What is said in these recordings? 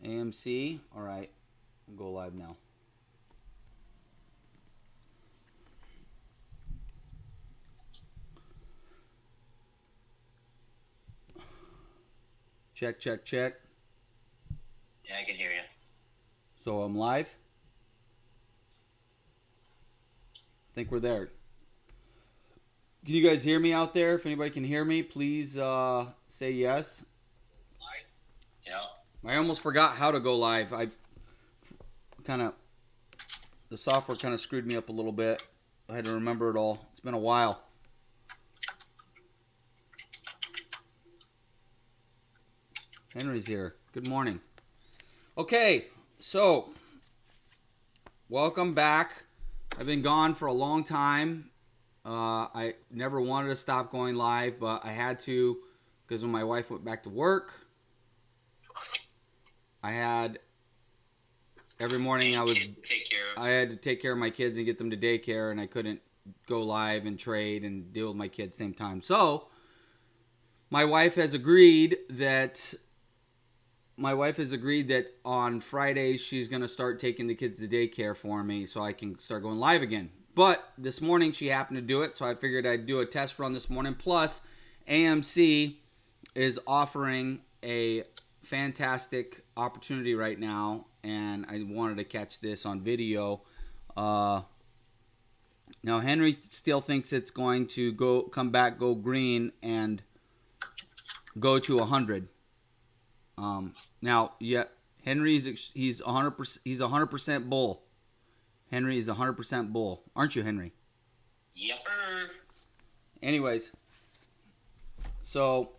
AMC. All right, we'll go live now. Check, check, check. Yeah, I can hear you. So I'm live. I think we're there. Can you guys hear me out there? If anybody can hear me, please say yes. Live? Yeah. I almost forgot how to go live. I kind of, the software kind of screwed me up a little bit. I had to remember it all. It's been a while. Henry's here. Good morning. Okay, so welcome back. I've been gone for a long time. I never wanted to stop going live, but I had to because when my wife went back to work, I had every morning I had to take care of my kids and get them to daycare, and I couldn't go live and trade and deal with my kids at the same time. So my wife has agreed that on Fridays she's going to start taking the kids to daycare for me so I can start going live again. But this morning she happened to do it, so I figured I'd do a test run this morning. Plus, AMC is offering a fantastic opportunity right now, and I wanted to catch this on video. Now, Henry still thinks it's going to come back, go green, and go to 100. Now, yeah, he's 100%. He's 100% bull. Henry is 100% bull, aren't you, Henry? Yepper. Anyways, so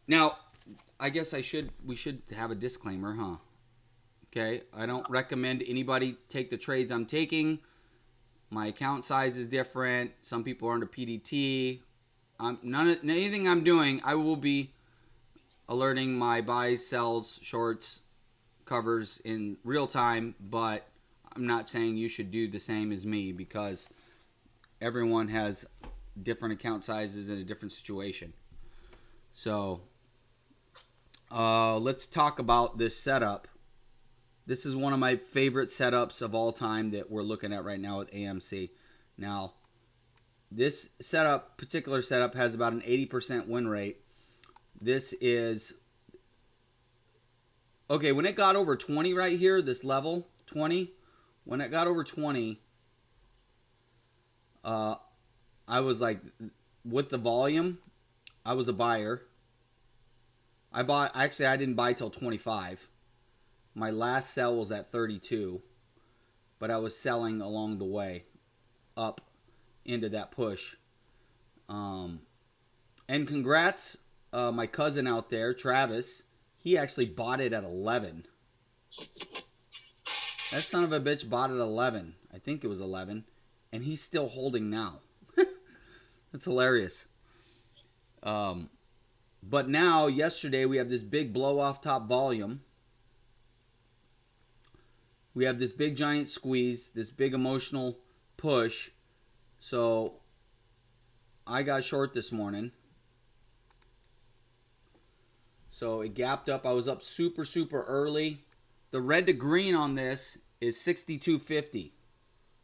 now I guess we should have a disclaimer, huh? Okay, I don't recommend anybody take the trades I'm taking. My account size is different. Some people are under PDT. Anything I'm doing, I will be alerting my buys, sells, shorts, covers in real time, but I'm not saying you should do the same as me because everyone has different account sizes in a different situation. So let's talk about this setup. This is one of my favorite setups of all time that we're looking at right now with AMC. Now, this particular setup has about an 80% win rate. This is okay. When it got over 20 right here, this level 20, when it got over 20, I was like, with the volume, I was a buyer. I didn't buy till 25. My last sell was at 32, but I was selling along the way up into that push. And congrats, my cousin out there, Travis. He actually bought it at 11. That son of a bitch bought it at 11. I think it was 11. And he's still holding now. That's hilarious. But now, yesterday, we have this big blow-off top volume. We have this big giant squeeze, this big emotional push. So, I got short this morning. So it gapped up. I was up super, super early. The red to green on this is 62.50.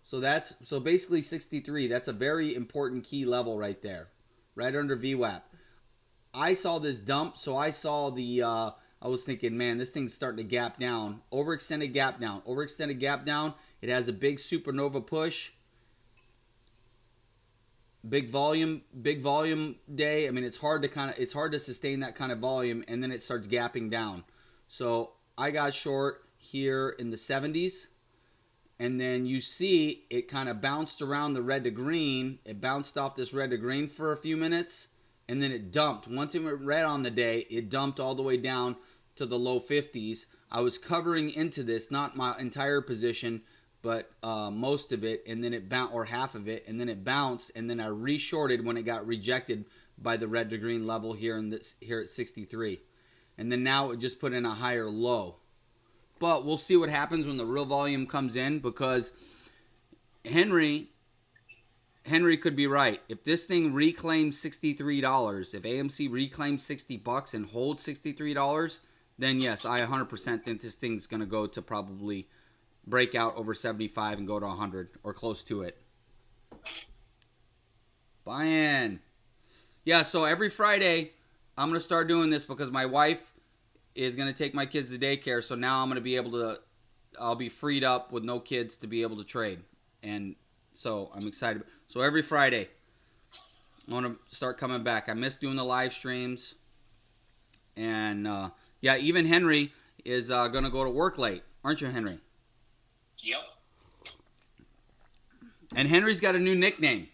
So basically 63. That's a very important key level right there. Right under VWAP. I saw this dump, so I saw I was thinking, man, this thing's starting to gap down. Overextended gap down. Overextended gap down. It has a big supernova push. Big volume day. I mean, it's hard to sustain that kind of volume, and then it starts gapping down. So I got short here in the 70s, and then you see it kind of bounced around the red to green. It bounced off this red to green for a few minutes, and then it dumped. Once it went red on the day, it dumped all the way down to the low 50s. I was covering into this, not my entire position, but most of it, and then it bounced, or half of it, and then it bounced, and then I re-shorted when it got rejected by the red to green level here at 63, and then now it just put in a higher low. But we'll see what happens when the real volume comes in, because Henry could be right. If this thing reclaims $63, if AMC reclaims $60 and holds $63, then yes, I 100% think this thing's going to go to probably break out over 75 and go to 100 or close to it. Buy in. Yeah, so every Friday, I'm going to start doing this because my wife is going to take my kids to daycare. So now I'm going to be able to, I'll be freed up with no kids to be able to trade. And so I'm excited. So every Friday, I want to start coming back. I miss doing the live streams. And yeah, even Henry is going to go to work late. Aren't you, Henry? Yep. And Henry's got a new nickname.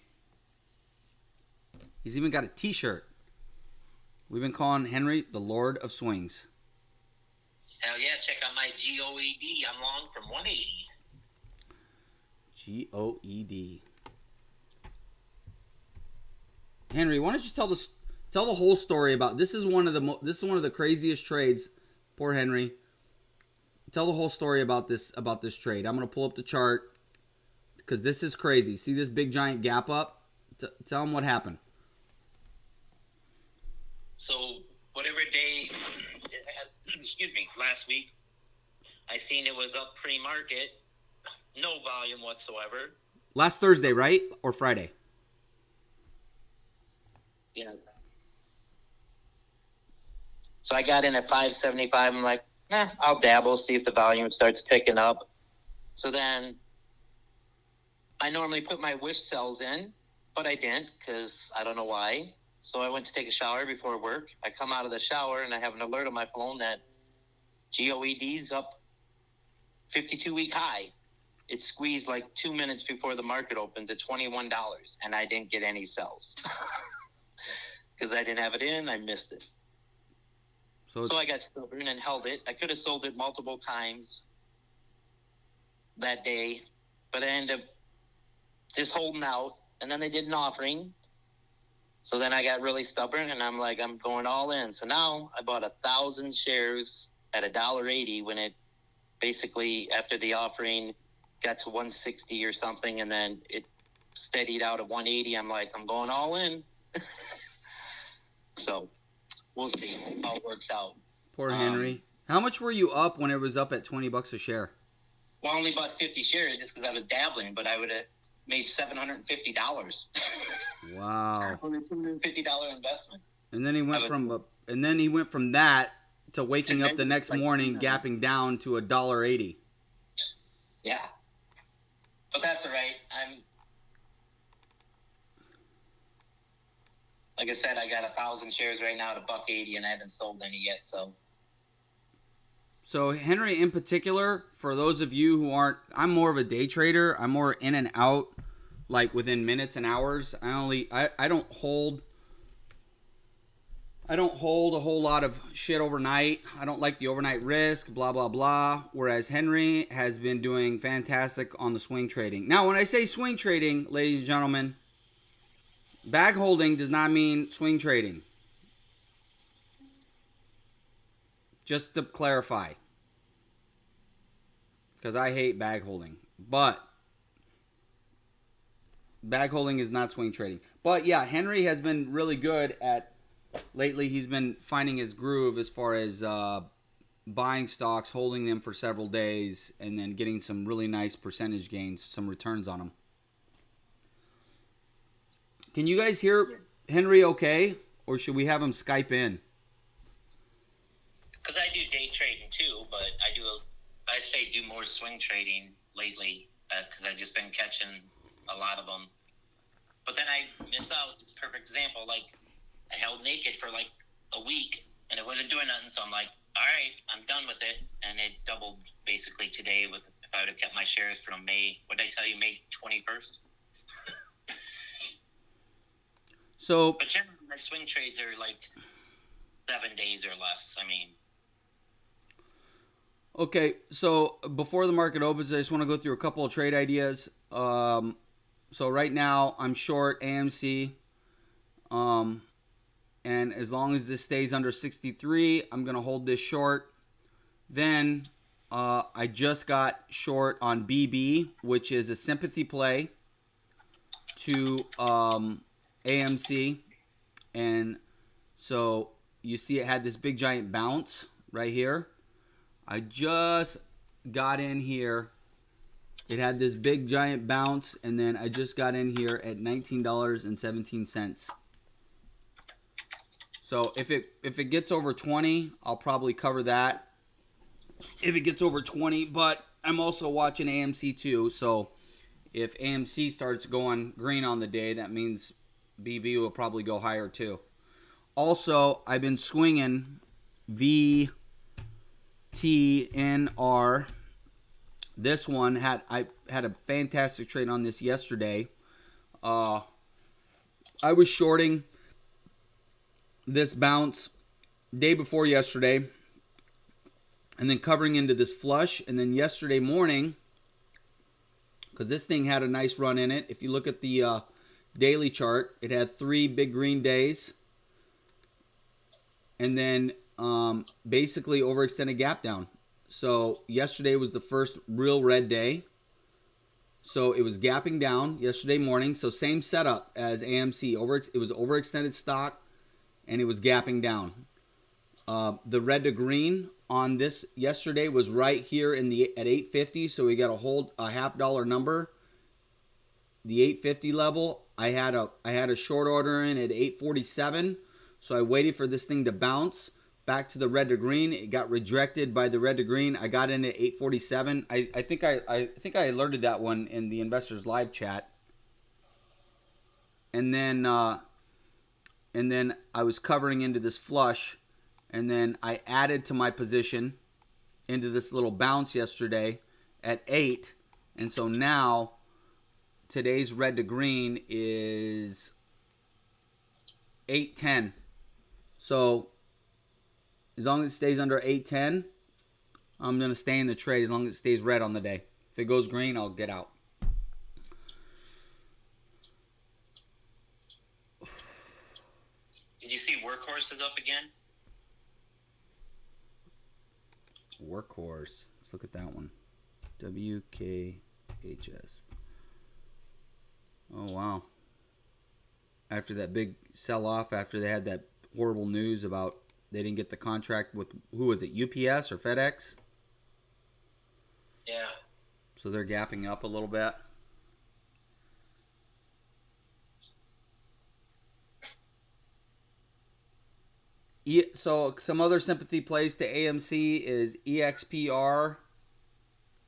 He's even got a t-shirt. We've been calling Henry the Lord of Swings. Hell yeah, check out my GOED. I'm long from 180. GOED. Henry, why don't you tell the whole story about this is one of the craziest trades. Poor Henry. Tell the whole story about this trade. I'm going to pull up the chart because this is crazy. See this big giant gap up? Tell them what happened. So whatever day, excuse me, last week, I seen it was up pre-market, no volume whatsoever. Last Thursday, right? Or Friday? Yeah. So I got in at 575. I'm like, I'll dabble, see if the volume starts picking up. So then I normally put my wish sells in, but I didn't because I don't know why. So I went to take a shower before work. I come out of the shower and I have an alert on my phone that GOED's up 52-week high. It squeezed like 2 minutes before the market opened to $21, and I didn't get any sells because I didn't have it in. I missed it. So I got stubborn and held it. I could have sold it multiple times that day, but I ended up just holding out. And then they did an offering. So then I got really stubborn, and I'm like, I'm going all in. So now I bought 1,000 shares at $1.80 when it basically, after the offering, got to 160 or something, and then it steadied out at 180. I'm like, I'm going all in. So we'll see how it works out. Poor Henry. How much were you up when it was up at $20 a share? Well, I only bought 50 shares just because I was dabbling, but I would have made $750. Wow. Only $250 investment. And then he went from that to waking up the next morning, gapping down to $1.80. Yeah, but that's all right. Like I said, I got 1,000 shares right now at $1.80, and I haven't sold any yet. So Henry, in particular, for those of you who aren't, I'm more of a day trader. I'm more in and out, like within minutes and hours. I don't hold a whole lot of shit overnight. I don't like the overnight risk, blah, blah, blah. Whereas Henry has been doing fantastic on the swing trading. Now, when I say swing trading, ladies and gentlemen, bag holding does not mean swing trading. Just to clarify. Because I hate bag holding. But bag holding is not swing trading. But yeah, Henry has been really good at, lately he's been finding his groove as far as buying stocks, holding them for several days, and then getting some really nice percentage gains, some returns on them. Can you guys hear Henry okay? Or should we have him Skype in? Because I do day trading too, but I say do more swing trading lately because I've just been catching a lot of them. But then I miss out. It's a perfect example. Like I held naked for like a week and it wasn't doing nothing. So I'm like, all right, I'm done with it. And it doubled basically today with if I would have kept my shares from May. What did I tell you, May 21st? So, but generally my swing trades are like 7 days or less. I mean. Okay, so before the market opens, I just want to go through a couple of trade ideas. So right now, I'm short AMC. And as long as this stays under 63, I'm going to hold this short. Then I just got short on BB, which is a sympathy play to AMC. And so you see it had this big giant bounce right here. I just got in here. It had this big giant bounce, and then I just got in here at $19.17. So if it gets over 20, I'll probably cover that. If it gets over 20, but I'm also watching AMC too. So if AMC starts going green on the day, that means BB will probably go higher too. Also, I've been swinging VTNR. This one I had a fantastic trade on this yesterday. I was shorting this bounce day before yesterday, and then covering into this flush, and then yesterday morning, because this thing had a nice run in it. If you look at the daily chart, it had 3 big green days, and then basically overextended gap down. So yesterday was the first real red day. So it was gapping down yesterday morning. So same setup as AMC. It was overextended stock, and it was gapping down. The red to green on this yesterday was right here at 850. So we got a $0.50 number. The 850 level. I had a short order in at 847. So I waited for this thing to bounce back to the red to green. It got rejected by the red to green. I got in at 847. I think I alerted that one in the investors live chat. And then I was covering into this flush, and then I added to my position into this little bounce yesterday at 8. And so now today's red to green is 810. So as long as it stays under 810, I'm going to stay in the trade as long as it stays red on the day. If it goes green, I'll get out. Did you see Workhorse is up again? Workhorse. Let's look at that one. WKHS. Oh, wow. After that big sell-off, after they had that horrible news about they didn't get the contract with, who was it, UPS or FedEx? Yeah. So they're gapping up a little bit. So some other sympathy plays to AMC is EXPR,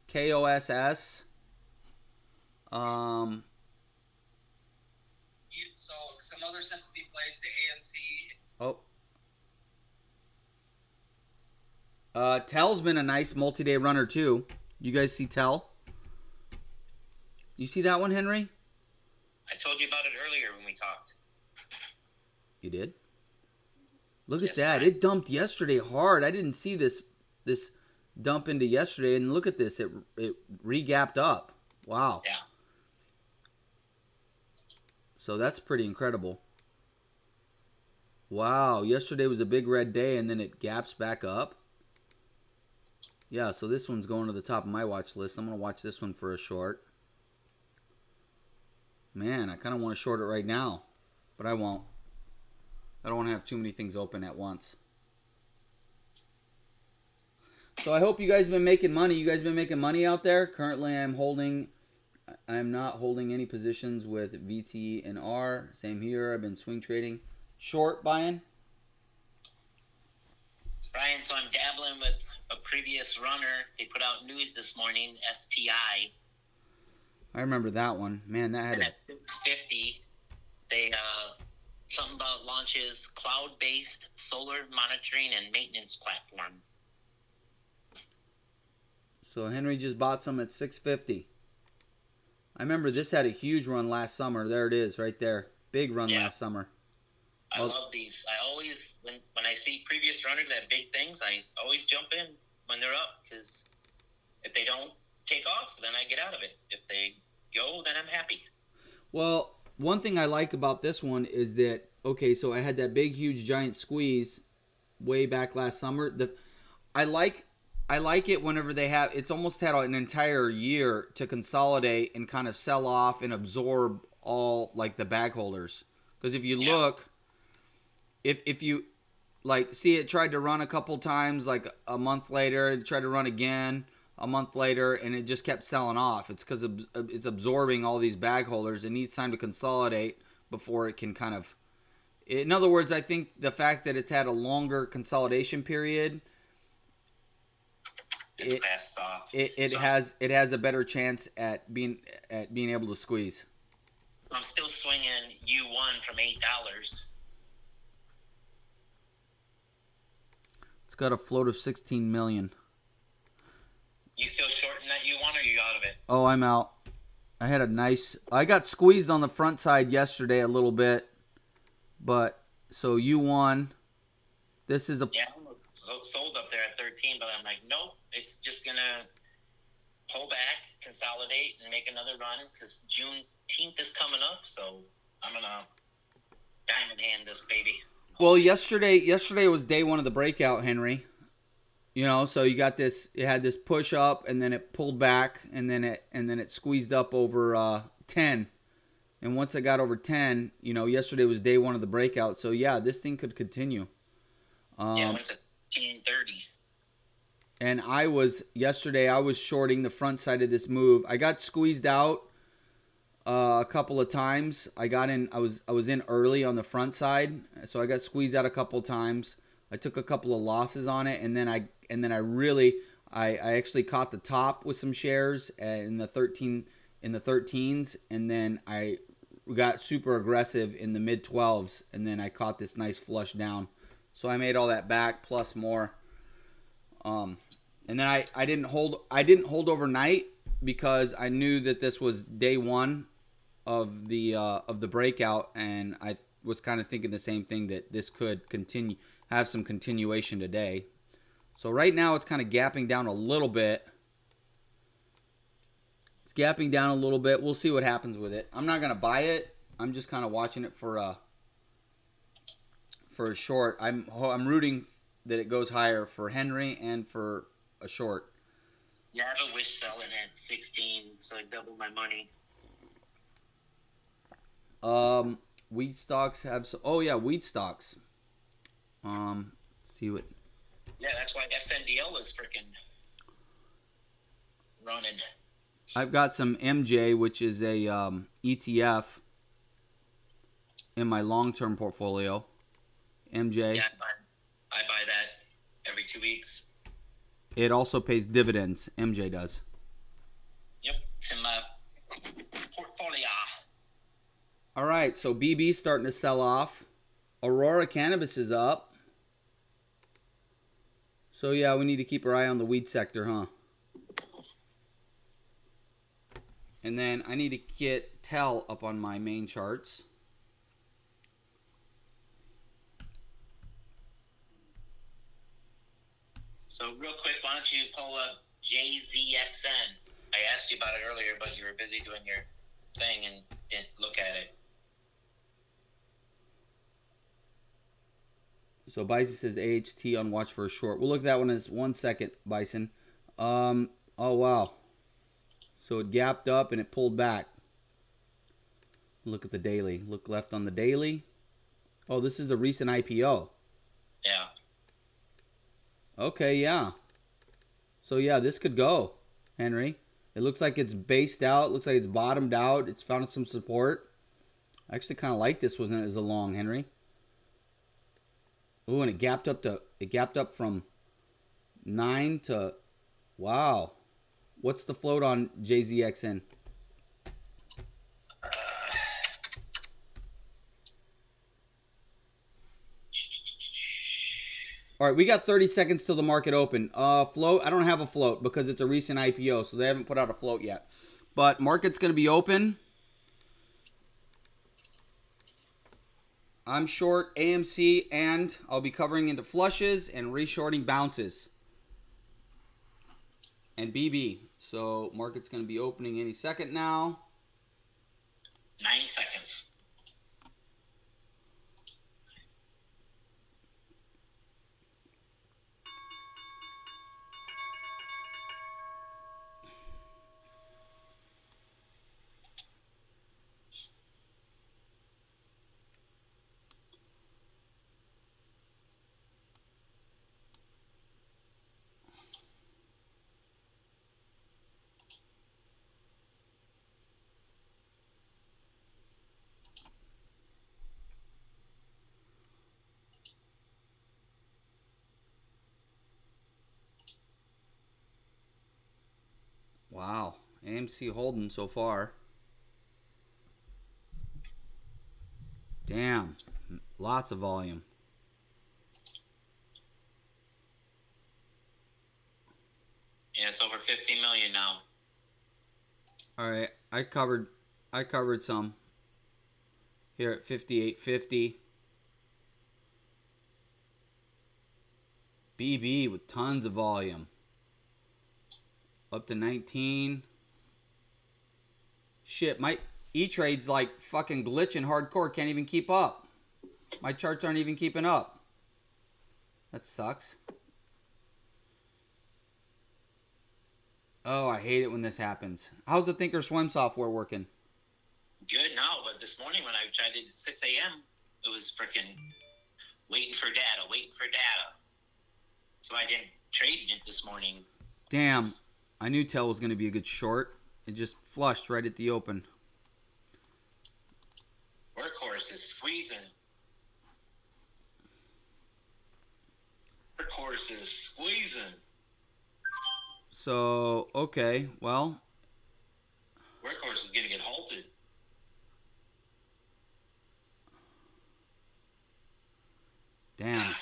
KOSS. So some other sympathy plays to AMC. Tell's been a nice multi-day runner too. You guys see Tell? You see that one, Henry? I told you about it earlier when we talked. You did? Look at that. It dumped yesterday hard. I didn't see this dump into yesterday, and look at this. It re-gapped up. Wow. Yeah. So that's pretty incredible. Wow. Yesterday was a big red day, and then it gaps back up. Yeah, so this one's going to the top of my watch list. I'm going to watch this one for a short. Man, I kind of want to short it right now, but I won't. I don't want to have too many things open at once. So I hope you guys have been making money. You guys been making money out there? Currently, I'm not holding any positions with VTNR. Same here. I've been swing trading. Short buying? Brian, so I'm dabbling with a previous runner. They put out news this morning, SPI. I remember that one. Man, that had and at 650, they something about launches cloud-based solar monitoring and maintenance platform. So Henry just bought some at 650. I remember this had a huge run last summer. There it is, right there. Big run last summer. I love these. I always, when I see previous runners that have big things, I always jump in when they're up, because if they don't take off, then I get out of it. If they go, then I'm happy. Well, one thing I like about this one is that, okay, so I had that big, huge, giant squeeze way back last summer. I like it whenever they have, it's almost had an entire year to consolidate and kind of sell off and absorb all like the bag holders. Because if you look, if you like, see, it tried to run a couple times, like a month later, it tried to run again a month later, and it just kept selling off. It's because it's absorbing all these bag holders. It needs time to consolidate before it can kind of. In other words, I think the fact that it's had a longer consolidation period, It's fast off. It has a better chance at being able to squeeze. I'm still swinging U1 from $8. It's got a float of 16 million. You still shorting that U1 or are you out of it? Oh, I'm out. I got squeezed on the front side yesterday a little bit, but so U1. This is a sold up there at 13, but I'm like, nope. It's just gonna pull back, consolidate, and make another run because Juneteenth is coming up. So I'm gonna diamond hand this baby. Well, yesterday was day one of the breakout, Henry. You know, so you got this. It had this push up, and then it pulled back, and then it squeezed up over 10. And once it got over 10, you know, yesterday was day one of the breakout. So yeah, this thing could continue. Yeah, it went to 10.30. And yesterday I was shorting the front side of this move. I got squeezed out a couple of times. I was in early on the front side, so I got squeezed out a couple of times. I took a couple of losses on it, and then I actually caught the top with some shares in the 13s, and then I got super aggressive in the mid 12s, and then I caught this nice flush down. So I made all that back plus more. And then I didn't hold overnight because I knew that this was day one of the breakout, and I was kind of thinking the same thing, that this could have some continuation today. So right now it's kind of gapping down a little bit. It's gapping down a little bit. We'll see what happens with it. I'm not gonna buy it. I'm just kind of watching it for a short. I'm rooting that it goes higher for Henry and for a short. Yeah, I have a wish selling at 16, so I double my money. Wheat stocks have wheat stocks. See what. Yeah, that's why SNDL is freaking running. I've got some MJ, which is a ETF in my long-term portfolio. MJ. Yeah, I buy that every 2 weeks. It also pays dividends. MJ does. Yep, it's in my portfolio. All right, so BB's starting to sell off. Aurora Cannabis is up. So yeah, we need to keep our eye on the weed sector, huh? And then I need to get TEL up on my main charts. So real quick, why don't you pull up JZXN? I asked you about it earlier, but you were busy doing your thing and didn't look at it. So Bison says AHT on watch for a short. We'll look at that one as 1 second, Bison. Oh wow. So it gapped up and it pulled back. Look at the daily. Look left on the daily. Oh, this is a recent IPO. Yeah. Okay, yeah. So yeah, this could go, Henry. It looks like it's based out. Looks like it's bottomed out. It's found some support. I actually kind of like this one as a long, Henry. Ooh, and it gapped up from 9 to, wow. What's the float on JZXN? All right, we got 30 seconds till the market open. Float, I don't have a float because it's a recent IPO, so they haven't put out a float yet. But market's going to be open. I'm short AMC, and I'll be covering into flushes and reshorting bounces. And BB. So market's going to be opening any second now. 9 seconds. Wow. AMC holding so far. Damn. Lots of volume. Yeah, it's over 50 million now. All right, I covered some here at 58.50. BB with tons of volume. Up to 19. Shit, my E-Trade's like fucking glitching hardcore. Can't even keep up. My charts aren't even keeping up. That sucks. Oh, I hate it when this happens. How's the Thinkorswim software working? Good now, but this morning when I tried it at 6 a.m., it was freaking waiting for data. So I didn't trade it this morning. Damn, I knew Tell was going to be a good short. It just flushed right at the open. Workhorse is squeezing. So, okay, well. Workhorse is going to get halted. Damn.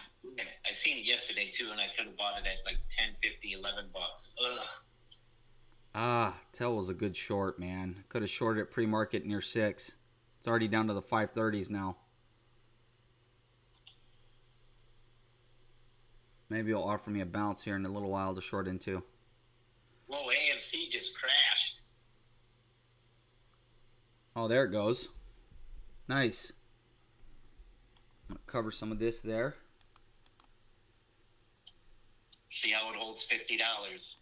I seen it yesterday too, and I could have bought it at like 10, 50, 11 bucks. Ugh. Ah, Tell was a good short, man. Could have shorted it pre-market near 6. It's already down to the 530s now. Maybe he'll offer me a bounce here in a little while to short into. Whoa, AMC just crashed. Oh, there it goes. Nice. I'm going to cover some of this there. See how it holds $50.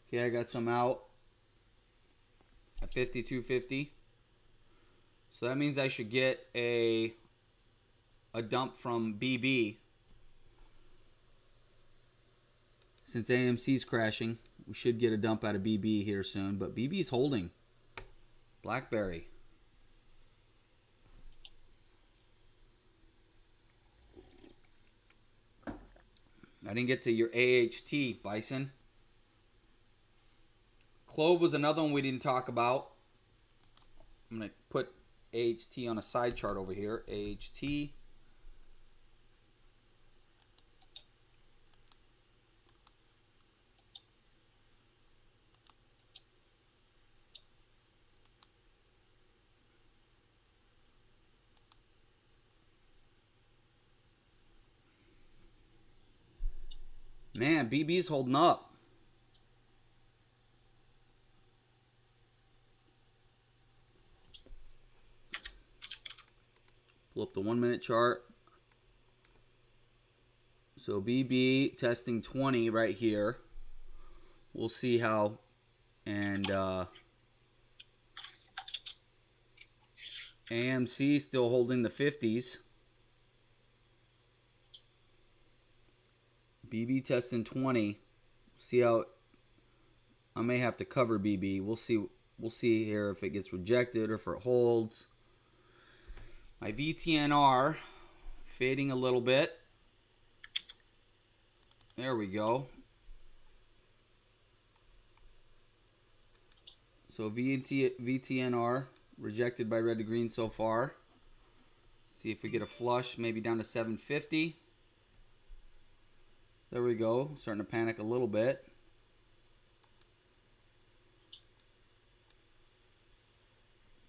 Okay, I got some out at 52.50. So that means I should get a dump from BB. Since AMC's crashing, we should get a dump out of BB here soon. But BB's holding. BlackBerry. I didn't get to your AHT, Bison. Clove was another one we didn't talk about. I'm going to put AHT on a side chart over here. AHT. Man, BB's holding up. Pull up the 1 minute chart. So BB testing 20 right here. We'll see how. And AMC still holding the 50s. BB testing 20. See how. I may have to cover BB. We'll see. We'll see here if it gets rejected or if it holds. My VTNR fading a little bit. There we go. So VTNR rejected by red to green so far. See if we get a flush, maybe down to 750. There we go. Starting to panic a little bit.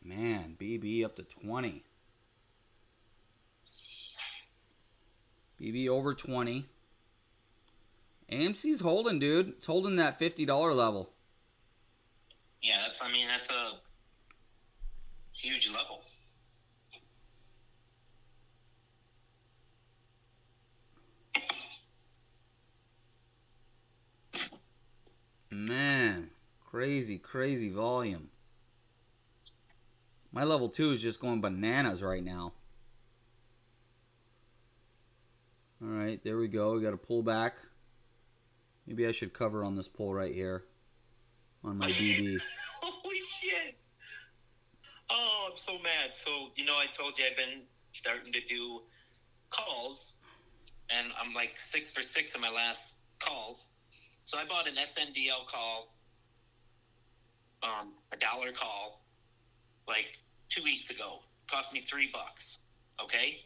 Man, BB up to 20. BB over 20. AMC's holding, dude. It's holding that $50 level. Yeah, that's a huge level. Man, crazy volume. My level 2 is just going bananas right now. All right, there we go. We got to pull back. Maybe I should cover on this pull right here on my BB. Holy shit. Oh, I'm so mad. So, I told you I've been starting to do calls and I'm like 6 for 6 in my last calls. So I bought an SNDL call, a dollar call, like 2 weeks ago. Cost me $3. Okay.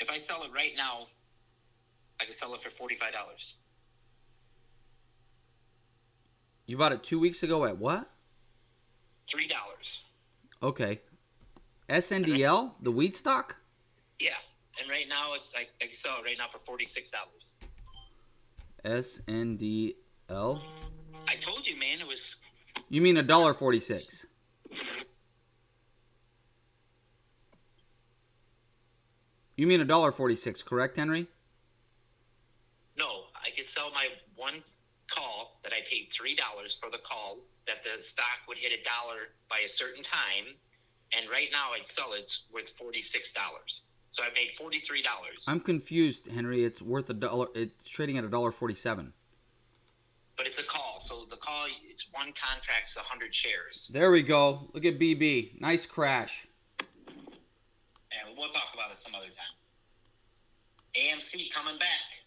If I sell it right now, I can sell it for $45. You bought it 2 weeks ago at what? $3. Okay. SNDL, the wheat stock? Yeah. And right now I can sell it right now for $46. SNDL? I told you, man, it was. You mean $1.46? You mean $1.46, correct, Henry? No, I could sell my one call that I paid $3 for the call, that the stock would hit $1 by a certain time, and right now I'd sell it worth $46. So I made $43. I'm confused, Henry. It's worth $1. It's trading at $1.47. But it's a call, so the call, it's one contract's 100 shares. There we go. Look at BB. Nice crash. And we'll talk about it some other time. AMC coming back.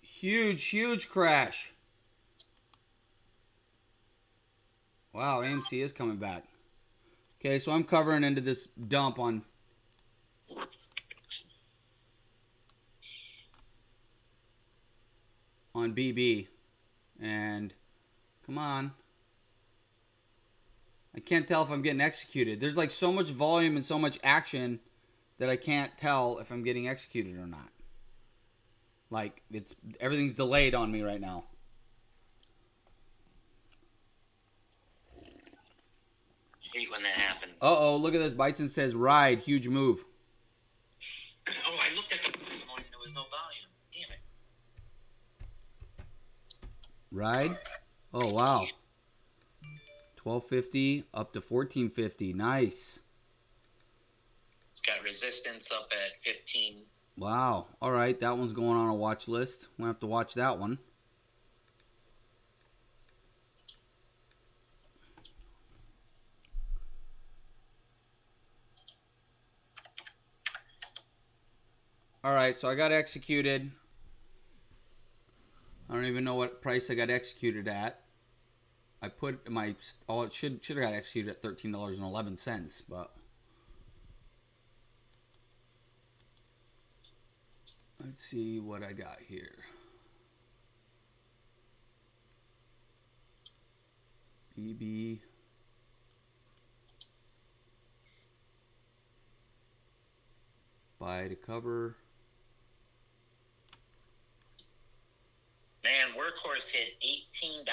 Huge, huge crash. Wow, AMC is coming back. Okay, so I'm covering into this dump on BB. And come on. I can't tell if I'm getting executed. There's like so much volume and so much action that I can't tell if I'm getting executed or not. Like everything's delayed on me right now. I hate when that happens. Uh-oh, look at this. Bison says ride, huge move. Oh, I looked at it this morning. There was no volume. Damn it. Ride? Oh, wow. 1250 up to 1450. Nice. It's got resistance up at 15. Wow. All right, that one's going on a watch list. We'll have to watch that one. All right, so I got executed. I don't even know what price I got executed at. I put my, oh, it should have got executed at $13.11, but let's see what I got here. BB. Buy to cover. Man, Workhorse hit $18.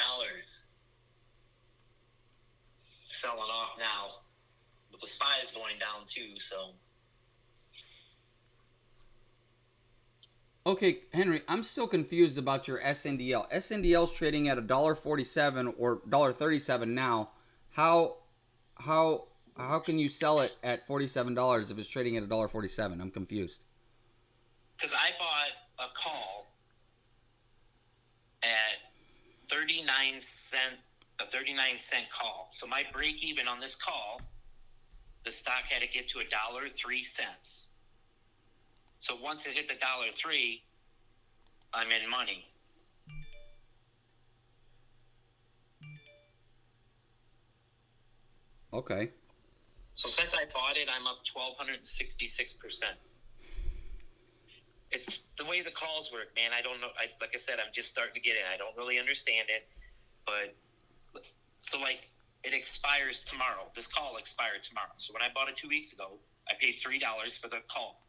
Selling off now. But the SPY is going down too, so. Okay, Henry, I'm still confused about your SNDL. SNDL's trading at $1.47 or $1.37 now. How can you sell it at $47 if it's trading at $1.47? I'm confused. Because I bought a call at 39-cent, a 39-cent call. So my break even on this call, the stock had to get to $1.03. So once it hit the $1.03, I'm in money. Okay. So since I bought it, I'm up 1,266%. It's the way the calls work, man. I don't know. Like I said, I'm just starting to get in. I don't really understand it. But so like it expires tomorrow. This call expired tomorrow. So when I bought it 2 weeks ago, I paid $3 for the call.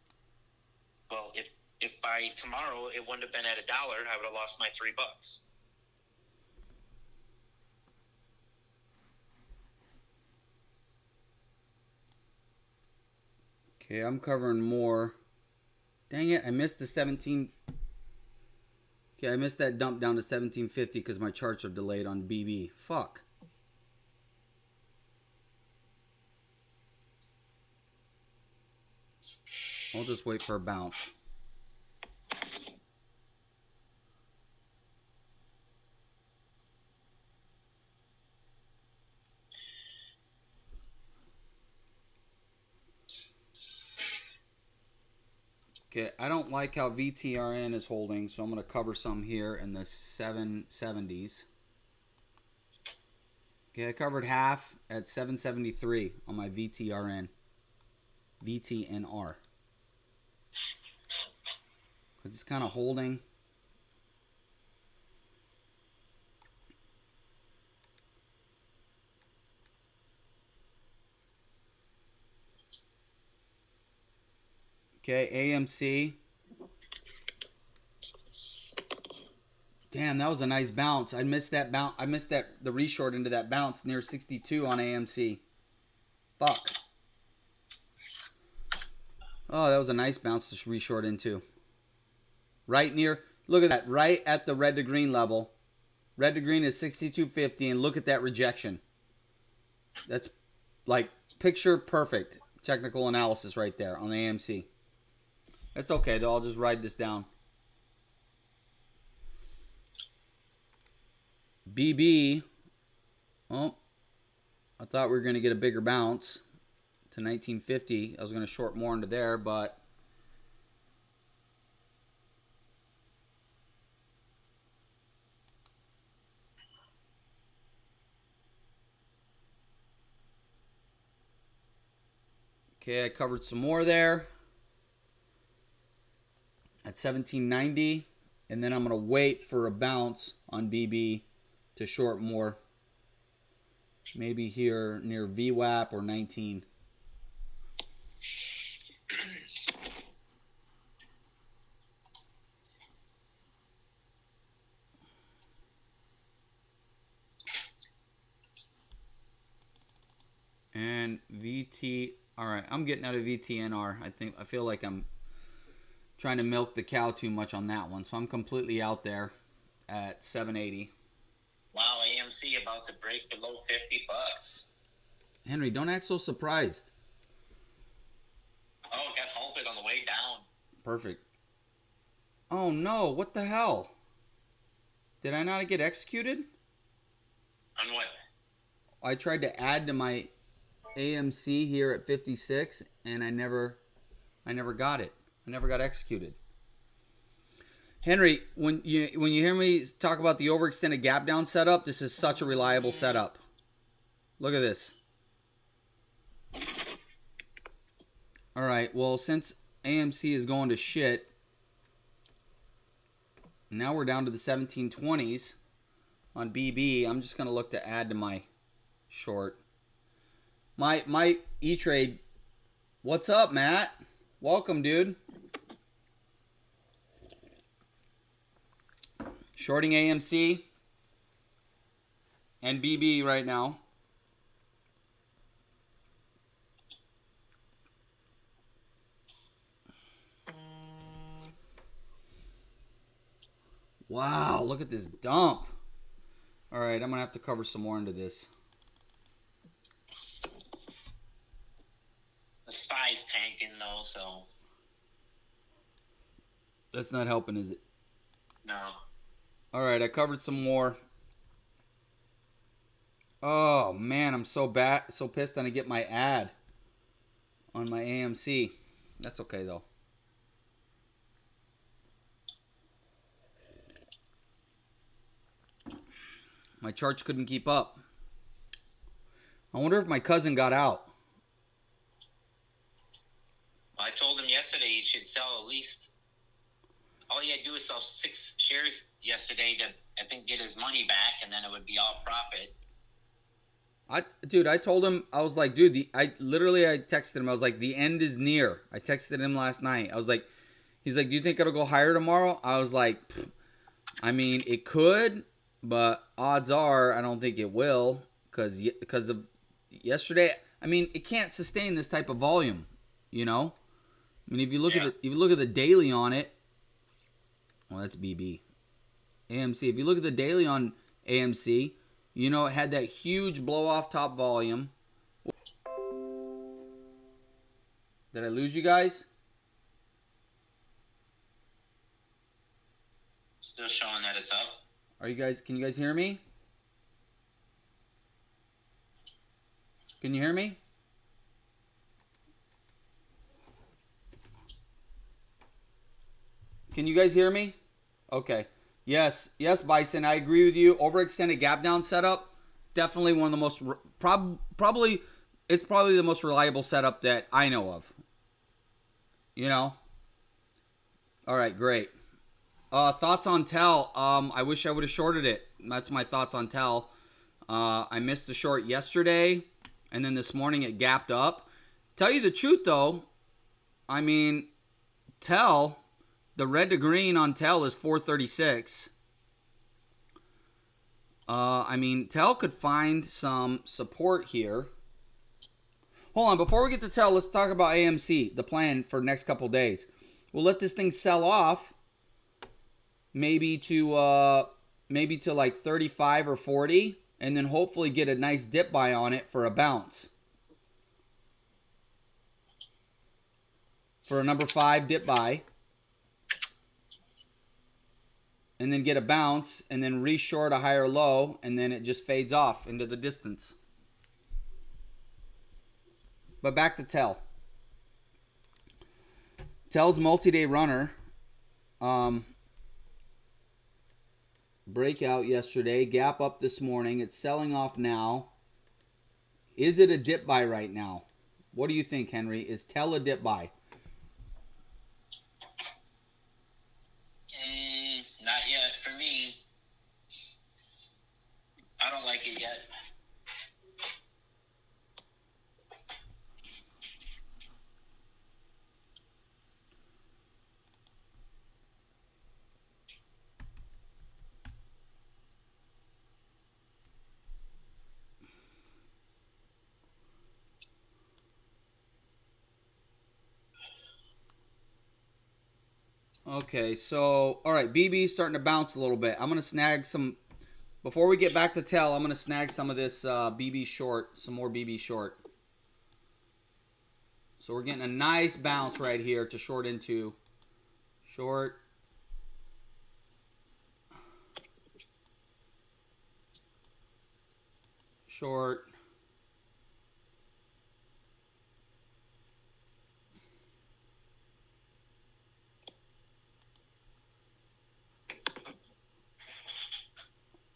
Well, if by tomorrow it wouldn't have been at $1, I would have lost my $3. Okay, I'm covering more. Dang it, I missed the 17. Okay, I missed that dump down to 1750 because my charts are delayed on BB. Fuck. I'll just wait for a bounce. Okay, I don't like how VTRN is holding, so I'm going to cover some here in the 770s. Okay, I covered half at 773 on my VTRN. VTNR. Because it's kind of holding. Okay, AMC. Damn, that was a nice bounce. I missed that bounce. I missed that the reshort into that bounce near 62 on AMC. Fuck. Oh, that was a nice bounce to reshort into. Right near, look at that, right at the red to green level. Red to green is 62.50, and look at that rejection. That's like picture perfect technical analysis right there on the AMC. That's okay though, I'll just ride this down. BB, oh, I thought we were going to get a bigger bounce to 1950. I was going to short more into there, but okay, I covered some more there at 1790, and then I'm going to wait for a bounce on BB to short more. Maybe here near VWAP or 19. And VT, all right, I'm getting out of VTNR. I feel like I'm trying to milk the cow too much on that one. So I'm completely out there at 780. Wow, AMC about to break below 50 bucks. Henry, don't act so surprised. Oh, it got halted on the way down. Perfect. Oh no, what the hell? Did I not get executed? On what? I tried to add to my AMC here at 56 and I never got it. I never got executed. Henry, when you hear me talk about the overextended gap down setup, this is such a reliable setup. Look at this. All right, well, since AMC is going to shit, now we're down to the 1720s on BB. I'm just going to look to add to my short. My E-Trade, what's up, Matt? Welcome, dude. Shorting AMC and BB right now. Wow, look at this dump. All right, I'm going to have to cover some more into this. The SPY's tanking, though, so... That's not helping, is it? No. All right, I covered some more. Oh, man, I'm so pissed I get my ad on my AMC. That's okay, though. My charts couldn't keep up. I wonder if my cousin got out. I told him yesterday he should sell at least... All he had to do is sell 6 shares yesterday to, I think, get his money back, and then it would be all profit. Dude, I told him, I was like, dude, I texted him. I was like, the end is near. I texted him last night. I was like, he's like, do you think it'll go higher tomorrow? I was like, I mean, it could, but odds are I don't think it will because of yesterday. I mean, it can't sustain this type of volume, you know? I mean, if you look at the daily on it, well, that's BB. AMC. If you look at the daily on AMC, you know, it had that huge blow off top volume. Did I lose you guys? Still showing that it's up. Can you guys hear me? Can you hear me? Can you guys hear me? Okay. Yes, Bison. I agree with you. Overextended gap down setup, definitely one of the most probably it's probably the most reliable setup that I know of. You know. All right, great. Thoughts on Tell? I wish I would have shorted it. That's my thoughts on Tell. I missed the short yesterday, and then this morning it gapped up. Tell you the truth though, I mean, Tell, the red to green on Tell is 436. I mean, Tell could find some support here. Hold on, before we get to Tell, let's talk about AMC, the plan for next couple days. We'll let this thing sell off, maybe to like 35 or 40, and then hopefully get a nice dip buy on it for a bounce. For a number 5 dip buy. And then get a bounce, and then reshort a higher low, and then it just fades off into the distance. But back to Tell. Tell's multi-day runner. Breakout yesterday, gap up this morning. It's selling off now. Is it a dip buy right now? What do you think, Henry? Is Tell a dip buy? Not yet for me. I don't like it yet. Okay, so, all right, BB's starting to bounce a little bit. I'm going to snag some, before we get back to Tell, I'm going to snag some of this BB short, some more BB short. So we're getting a nice bounce right here to short into. Short. Short.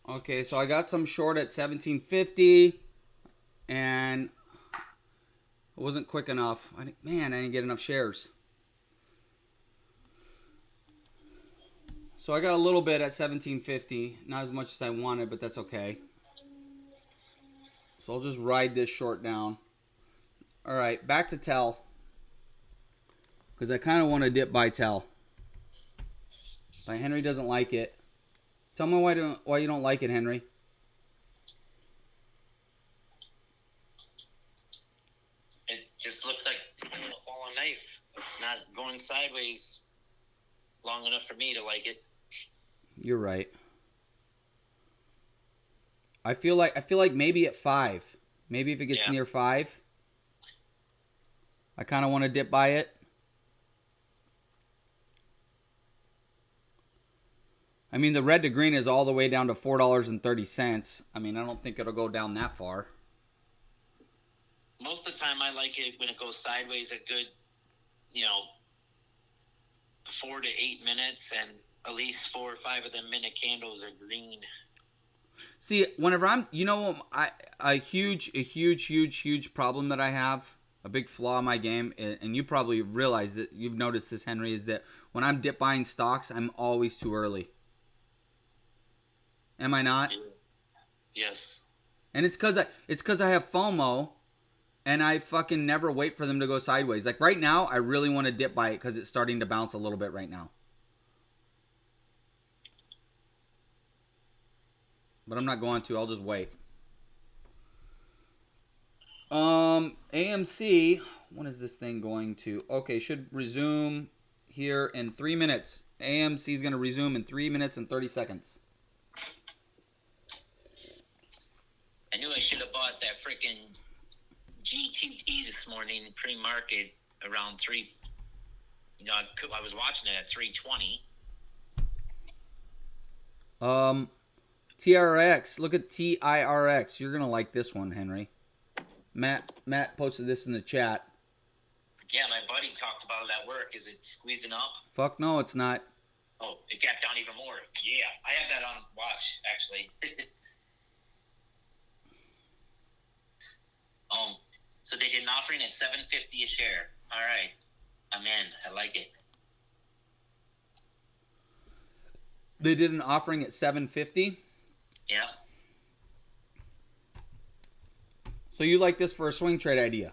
Okay, so I got some short at 1750, and it wasn't quick enough. I didn't get enough shares. So I got a little bit at 1750, not as much as I wanted, but that's okay. So I'll just ride this short down. All right, back to Tell, because I kind of want to dip by Tell. But Henry doesn't like it. Tell me why you don't like it, Henry. It just looks like it's going to fall on knife. It's not going sideways long enough for me to like it. You're right. I feel like maybe at 5. Maybe if it gets near 5. I kind of want to dip by it. I mean, the red to green is all the way down to $4.30. I mean, I don't think it'll go down that far. Most of the time, I like it when it goes sideways a good, 4 to 8 minutes, and at least 4 or 5 of them minute candles are green. See, whenever a huge problem that I have, a big flaw in my game, and you probably realize that, you've noticed this, Henry, is that when I'm dip buying stocks, I'm always too early. Am I not? Yes. And it's because I have FOMO, and I fucking never wait for them to go sideways. Like right now, I really want to dip by it because it's starting to bounce a little bit right now. But I'm not going to. I'll just wait. AMC, when is this thing going to? Okay, should resume here in 3 minutes. AMC is going to resume in 3 minutes and 30 seconds. I knew I should have bought that freaking GTT this morning pre-market around 3. I was watching it at 3:20. TRX. Look at TIRX. You're gonna like this one, Henry. Matt posted this in the chat. Yeah, my buddy talked about it at work. Is it squeezing up? Fuck no, it's not. Oh, it gapped down even more. Yeah, I have that on watch, actually. So they did an offering at $7.50 a share. All right, I'm in. I like it. They did an offering at $7.50. Yeah. So you like this for a swing trade idea?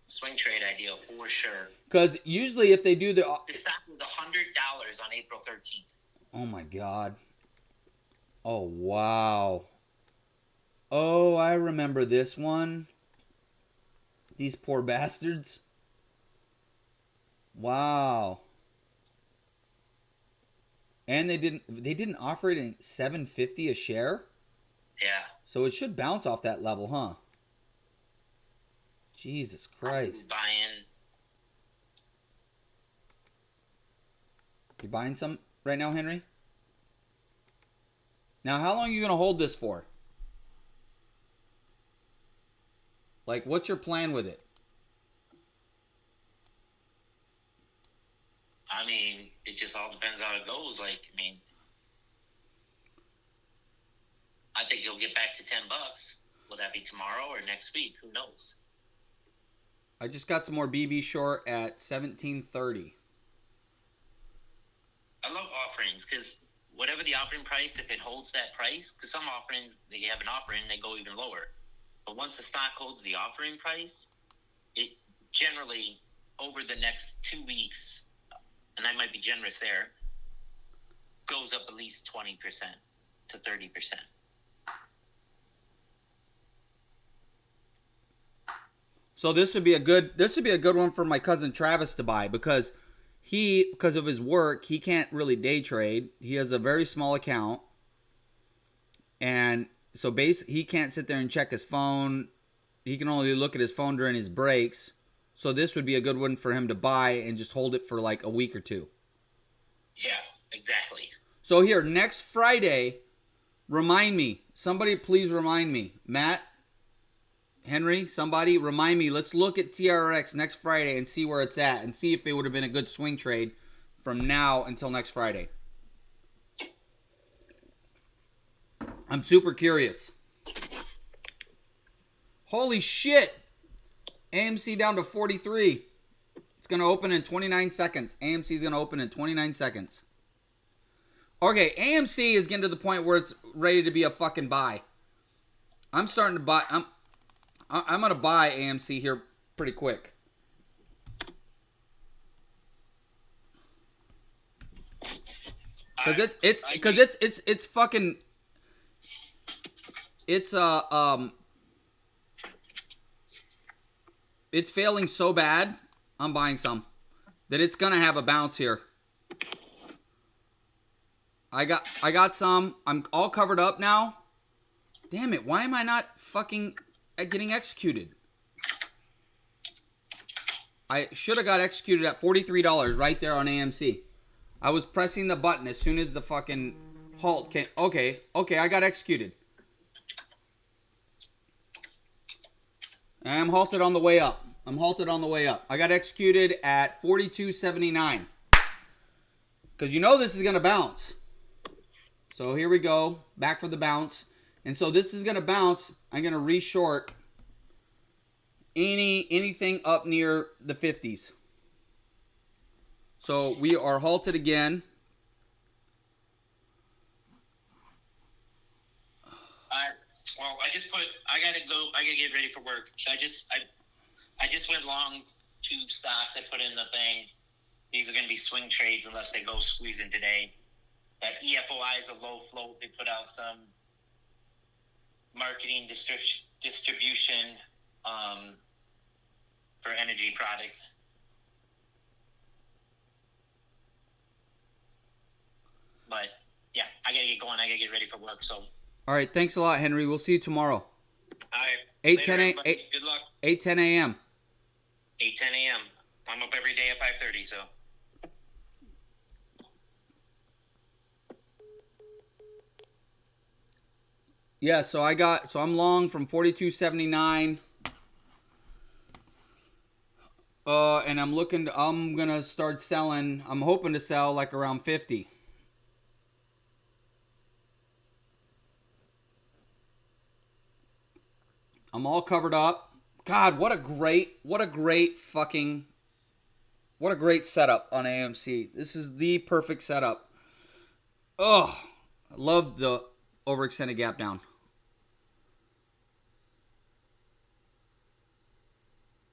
Swing trade idea for sure. Because usually if they do the stock was $100 on April 13th. Oh my God. Oh wow. Oh, I remember this one. These poor bastards. Wow. And they didn't offer it at $7.50 a share? Yeah. So it should bounce off that level, huh? Jesus Christ. I'm buying. You buying some right now, Henry? Now, how long are you going to hold this for? Like, what's your plan with it? I mean, it just all depends how it goes. Like, I mean, I think it'll get back to $10. Will that be tomorrow or next week? Who knows? I just got some more BB short at $17.30. I love offerings because whatever the offering price, if it holds that price, because some offerings, they have an offering, they go even lower. But once the stock holds the offering price, it generally, over the next 2 weeks, and I might be generous there, goes up at least 20% to 30%. So this would be a good one for my cousin Travis to buy because because of his work, he can't really day trade. He has a very small account. And so he can't sit there and check his phone. He can only look at his phone during his breaks. So this would be a good one for him to buy and just hold it for like a week or two. Yeah, exactly. So here, next Friday, remind me. Somebody please remind me. Matt, Henry, somebody remind me. Let's look at TRX next Friday and see where it's at and see if it would have been a good swing trade from now until next Friday. I'm super curious. Holy shit. AMC down to 43. It's going to open in 29 seconds. AMC is going to open in 29 seconds. Okay, AMC is getting to the point where it's ready to be a fucking buy. I'm starting to buy. I'm going to buy AMC here pretty quick. Cuz it's fucking it's failing so bad. I'm buying some that it's going to have a bounce here. I got some. I'm all covered up now. Damn it. Why am I not fucking getting executed? I should have got executed at $43 right there on AMC. I was pressing the button as soon as the fucking halt came. Okay, I got executed. I'm halted on the way up. I got executed at 42.79. Because you know this is going to bounce. So here we go. Back for the bounce. And so this is going to bounce. I'm going to reshort anything up near the 50s. So we are halted again. Well, I gotta get ready for work. So I just went long 2 stocks. I put in the thing. These are gonna be swing trades unless they go squeezing today. That EFOI is a low float. They put out some marketing distribution for energy products. But yeah, I gotta get going. I gotta get ready for work. So. All right, thanks a lot, Henry. We'll see you tomorrow. All right. 8:10 a.m. Good luck. 8:10 a.m. 8:10 a.m. I'm up every day at 5:30, so. Yeah, so I'm long from 42.79. And I'm going to start selling. I'm hoping to sell like around 50. I'm all covered up. God, what a great setup on AMC. This is the perfect setup. Oh, I love the overextended gap down.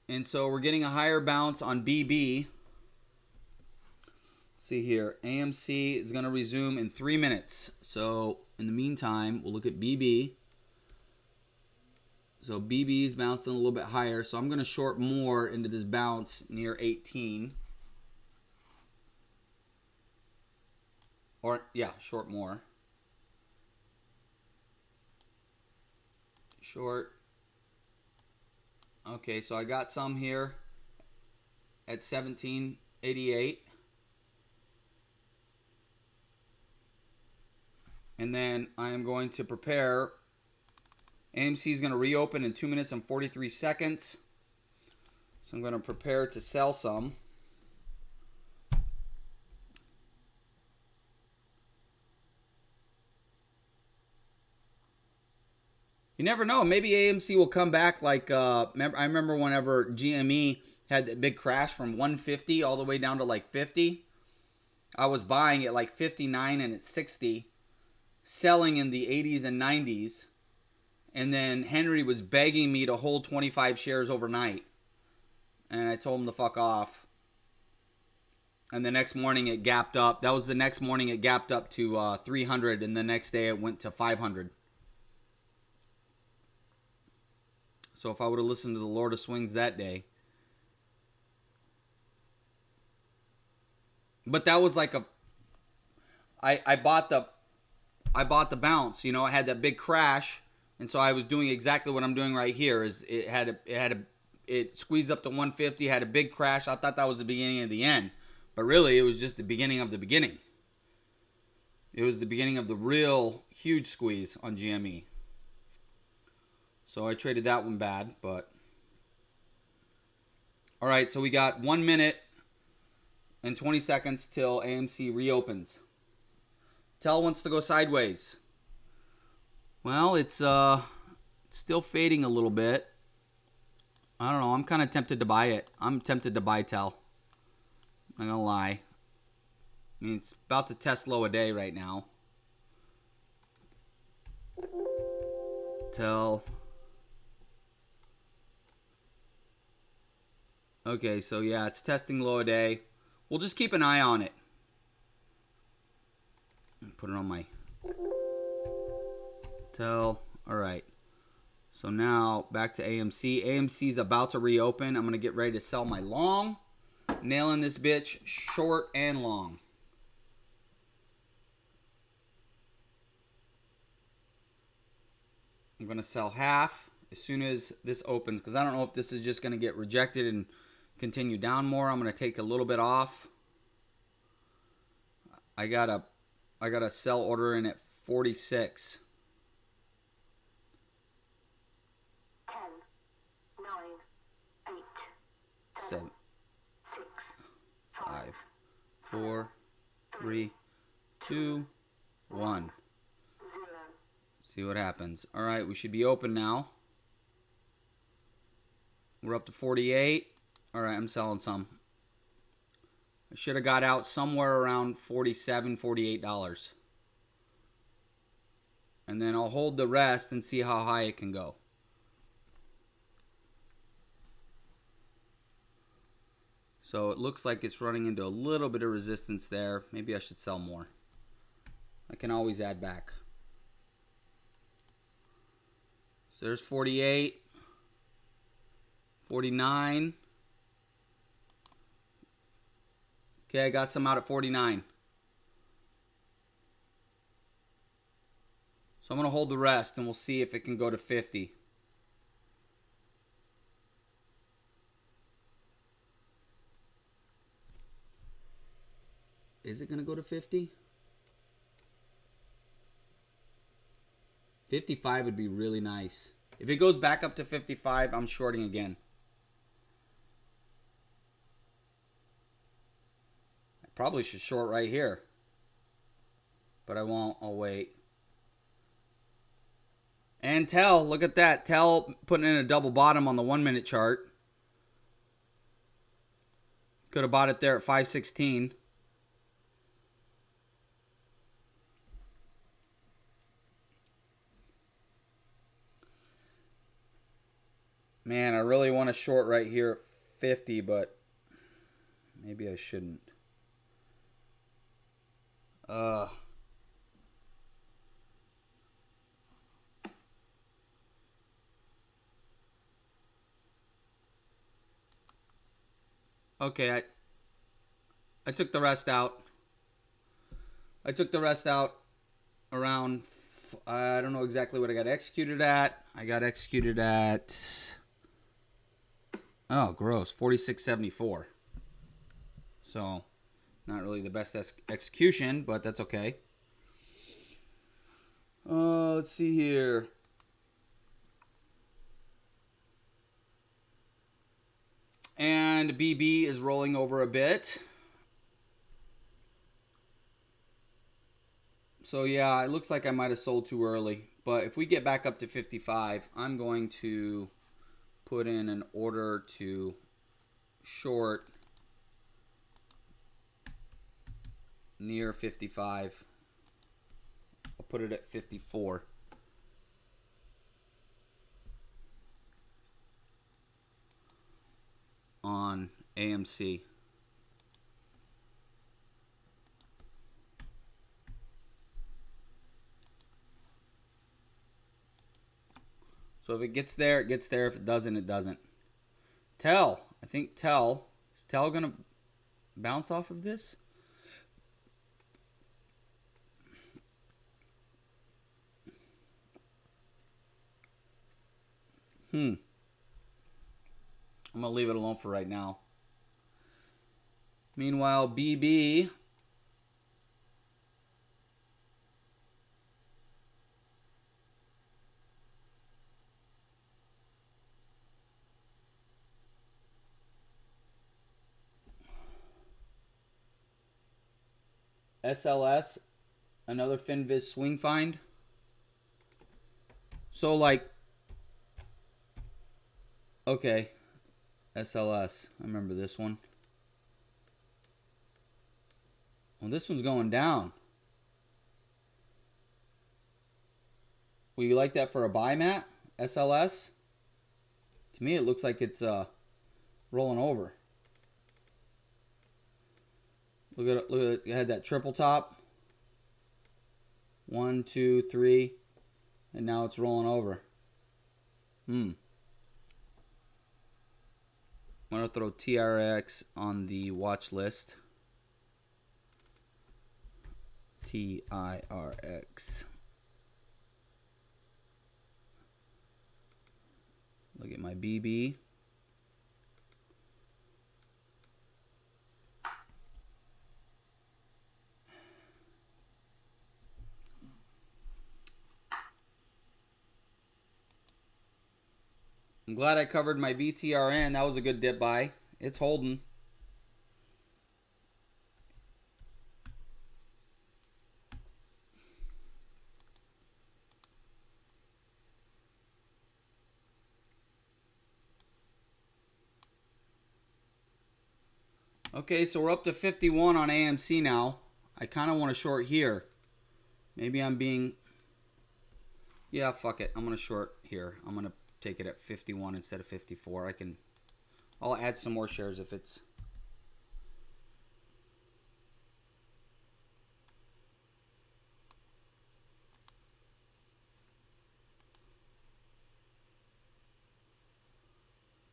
And so we're getting a higher bounce on BB. Let's see here. AMC is going to resume in 3 minutes. So in the meantime, we'll look at BB. So BB is bouncing a little bit higher. So I'm going to short more into this bounce near 18. Or, yeah, short more. Short. Okay, so I got some here at 1788. And then I am going to prepare. AMC is going to reopen in 2 minutes and 43 seconds. So I'm going to prepare to sell some. You never know. Maybe AMC will come back like, I remember whenever GME had that big crash from 150 all the way down to like 50. I was buying at like 59 and at 60, selling in the 80s and 90s. And then Henry was begging me to hold 25 shares overnight. And I told him to fuck off. And the next morning it gapped up. That was the next morning it gapped up to 300. And the next day it went to 500. So if I would have listened to the Lord of Swings that day. But that was like I bought the bounce, you know, I had that big crash, and so I was doing exactly what I'm doing right here. Is it squeezed up to 150, had a big crash. I thought that was the beginning of the end. But really it was just the beginning of the beginning. It was the beginning of the real huge squeeze on GME. So I traded that one bad, but... Alright, so we got 1 minute and 20 seconds till AMC reopens. Tell wants to go sideways. Well, it's still fading a little bit. I don't know, I'm kind of tempted to buy it. I'm tempted to buy Tell. I'm not gonna lie. I mean, it's about to test low a day right now. Tell... Okay, so yeah, it's testing low a day. We'll just keep an eye on it. Put it on my Tell. Alright. So now, back to AMC. AMC's about to reopen. I'm going to get ready to sell my long. Nailing this bitch short and long. I'm going to sell half as soon as this opens, because I don't know if this is just going to get rejected and continue down more. I'm going to take a little bit off. I got a sell order in at 46. 10, 9, 8, 7, 6, 5, 4, 3, 2, 1. 0. See what happens. All right, we should be open now. We're up to 48. All right, I'm selling some. I should have got out somewhere around $47, $48. And then I'll hold the rest and see how high it can go. So it looks like it's running into a little bit of resistance there. Maybe I should sell more. I can always add back. So there's 48, 49. Okay, I got some out at 49. So I'm going to hold the rest and we'll see if it can go to 50. Is it going to go to 50? 55 would be really nice. If it goes back up to 55, I'm shorting again. I probably should short right here. But I won't. I'll wait. And Tell, look at that. Tell putting in a double bottom on the 1 minute chart. Could have bought it there at 516. Man, I really want to short right here at 50, but maybe I shouldn't. Okay, I took the rest out. I took the rest out around, I don't know exactly what I got executed at. I got executed at, oh, gross, 46.74. So, not really the best execution, but that's okay. Let's see here. And BB is rolling over a bit. So yeah, it looks like I might have sold too early. But if we get back up to 55, I'm going to put in an order to short near 55. I'll put it at 54. On AMC. So if it gets there, it gets there. If it doesn't, it doesn't. Tell. I think Tell. Is Tell going to bounce off of this? I'm going to leave it alone for right now. Meanwhile, BB. SLS. Another FinViz swing find. So like, okay. SLS. I remember this one. Well, this one's going down. Will you like that for a buy, Matt? SLS? To me, it looks like it's rolling over. Look at it. It had that triple top. 1, 2, 3. And now it's rolling over. I'm going to throw TRX on the watch list. TIRX. Look at my BB. I'm glad I covered my VTRN. That was a good dip buy. It's holding. Okay, so we're up to 51 on AMC now. I kind of want to short here. Maybe I'm being... Yeah, fuck it. I'm going to short here. I'm going to take it at 51 instead of 54. I'll add some more shares if it's...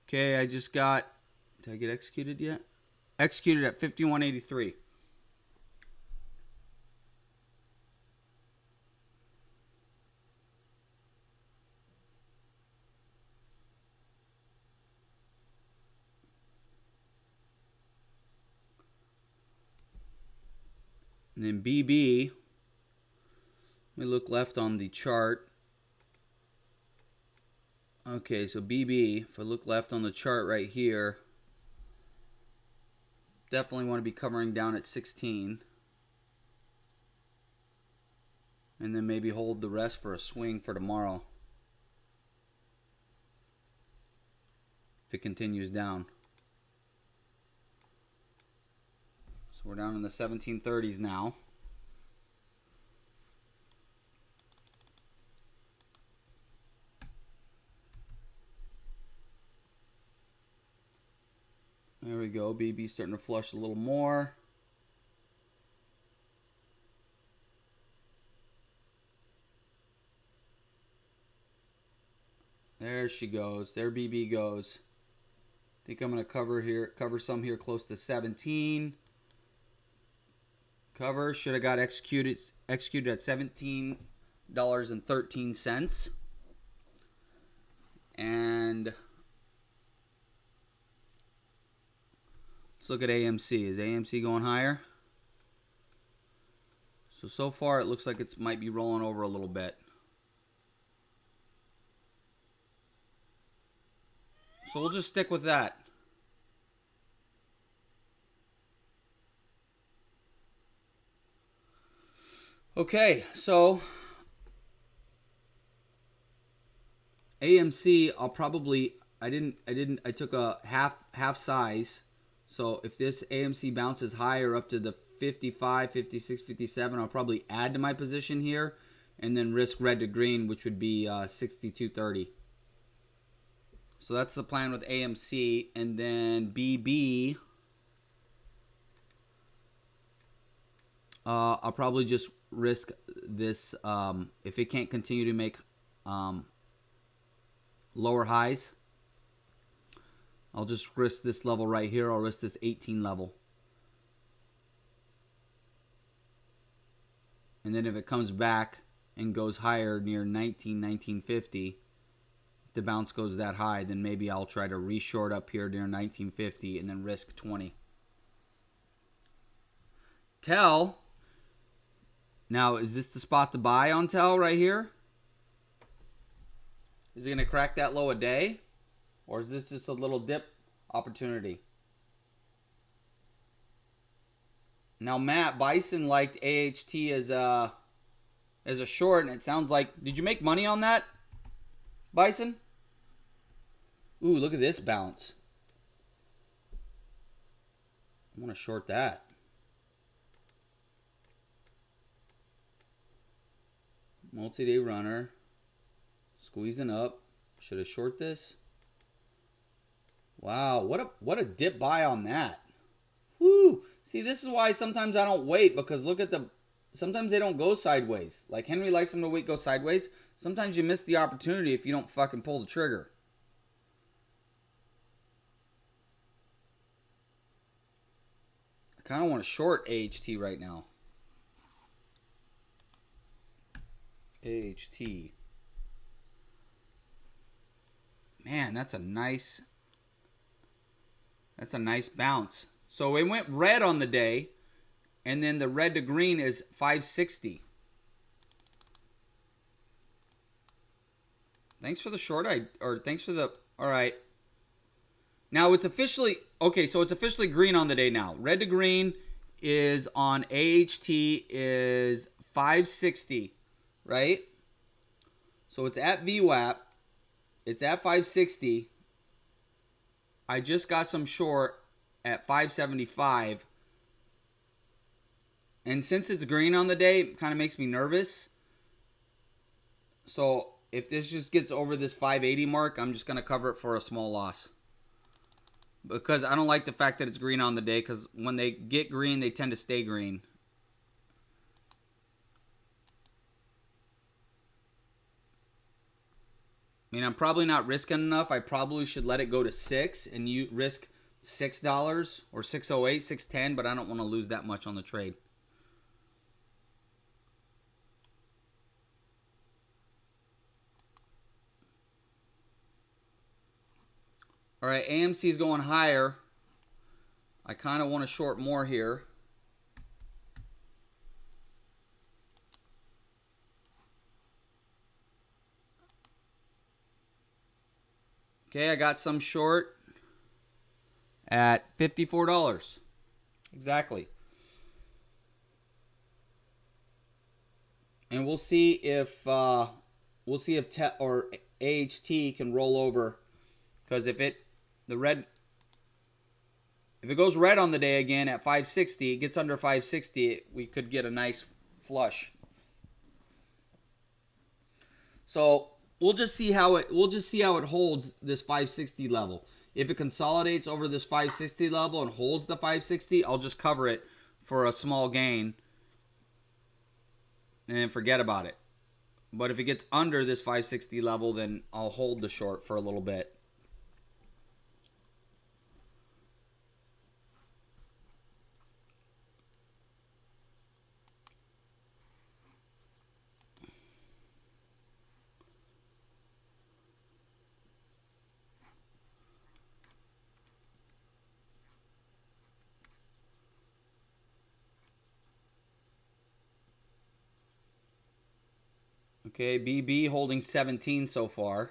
Okay, I just got... Did I get executed yet? Executed at 51.83. And then BB, let me look left on the chart. Okay, so BB, if I look left on the chart right here, definitely want to be covering down at 16. And then maybe hold the rest for a swing for tomorrow. if it continues down. So we're down in the 1730s now. There we go. BB starting to flush a little more. There she goes. There BB goes. I think I'm going to cover some here close to 17. Cover. Should have got executed at $17.13. And let's look at AMC. Is AMC going higher? So far it looks like it might be rolling over a little bit. So we'll just stick with that. Okay, so AMC, I took a half size. So if this AMC bounces higher up to the 55, 56, 57, I'll probably add to my position here and then risk red to green, which would be 62.30. So that's the plan with AMC. And then BB, I'll probably just risk this if it can't continue to make lower highs. I'll just risk this level right here. I'll risk this 18 level. And then if it comes back and goes higher near 1950, if the bounce goes that high, then maybe I'll try to reshort up here near 1950 and then risk 20. TEL. Now, is this the spot to buy on TEL right here? Is it going to crack that low a day? Or is this just a little dip opportunity? Now, Matt Bison liked AHT as a short, and it sounds like... Did you make money on that, Bison? Ooh, look at this bounce. I want to short that. Multi-day runner. Squeezing up. Should I short this? Wow, what a dip buy on that. Woo! See, this is why sometimes I don't wait, because look at sometimes they don't go sideways. Like Henry likes them to go sideways. Sometimes you miss the opportunity if you don't fucking pull the trigger. I kind of want to short AHT right now. AHT. Man, that's a nice bounce. So it went red on the day, and then the red to green is 560. Thanks for the short, thanks for the, all right. Now it's officially, okay, so it's officially green on the day now. Red to green is on AHT is 560, right? So it's at VWAP. It's at 560. I just got some short at 575. And since it's green on the day, it kind of makes me nervous. So if this just gets over this 580 mark, I'm just going to cover it for a small loss. Because I don't like the fact that it's green on the day, because when they get green, they tend to stay green. I mean, I'm probably not risking enough. I probably should let it go to 6 and you risk $6 or 608, 610, but I don't want to lose that much on the trade. All right, AMC is going higher. I kind of want to short more here. Okay, I got some short at $54. Exactly. And we'll see if TEL or AHT can roll over, because if it The red, if it goes red on the day again at 560, it gets under 560, we could get a nice flush. So we'll just see how it holds this 560 level. If it consolidates over this 560 level and holds the 560, I'll just cover it for a small gain and then forget about it. But if it gets under this 560 level, then I'll hold the short for a little bit. Okay, BB holding 17 so far.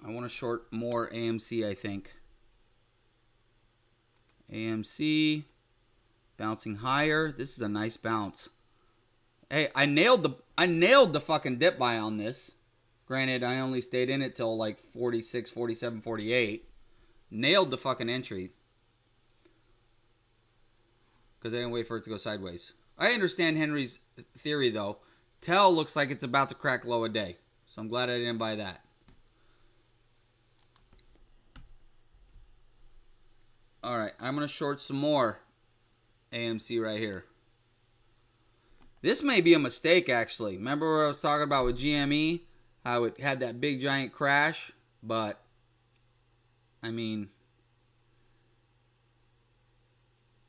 I want to short more AMC, I think. AMC bouncing higher. This is a nice bounce. Hey, I nailed the fucking dip buy on this. Granted, I only stayed in it till like 46, 47, 48. Nailed the fucking entry. Because I didn't wait for it to go sideways. I understand Henry's theory, though. Tell looks like it's about to crack low a day. So I'm glad I didn't buy that. Alright, I'm going to short some more AMC right here. This may be a mistake, actually. Remember what I was talking about with GME? How it had that big giant crash? But, I mean,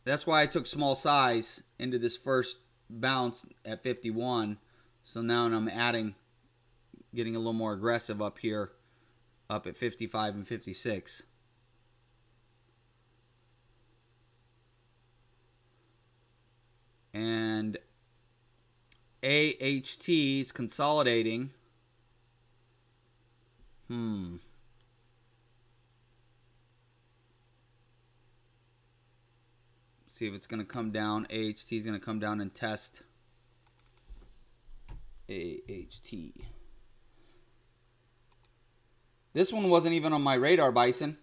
that's why I took small size into this first bounce at 51. So now I'm getting a little more aggressive up here, up at 55 and 56. And AHT is consolidating. See if it's going to come down. AHT is going to come down and test. AHT. This one wasn't even on my radar, Bison.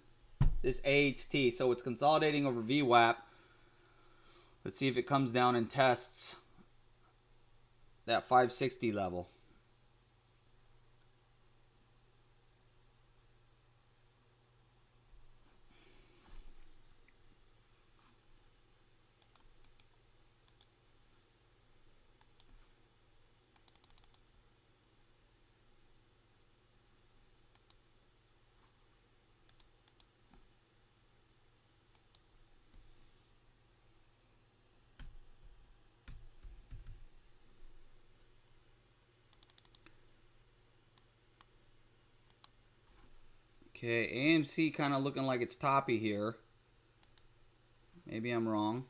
This AHT. So it's consolidating over VWAP. Let's see if it comes down and tests that 560 level. Okay, AMC kind of looking like it's toppy here. Maybe I'm wrong.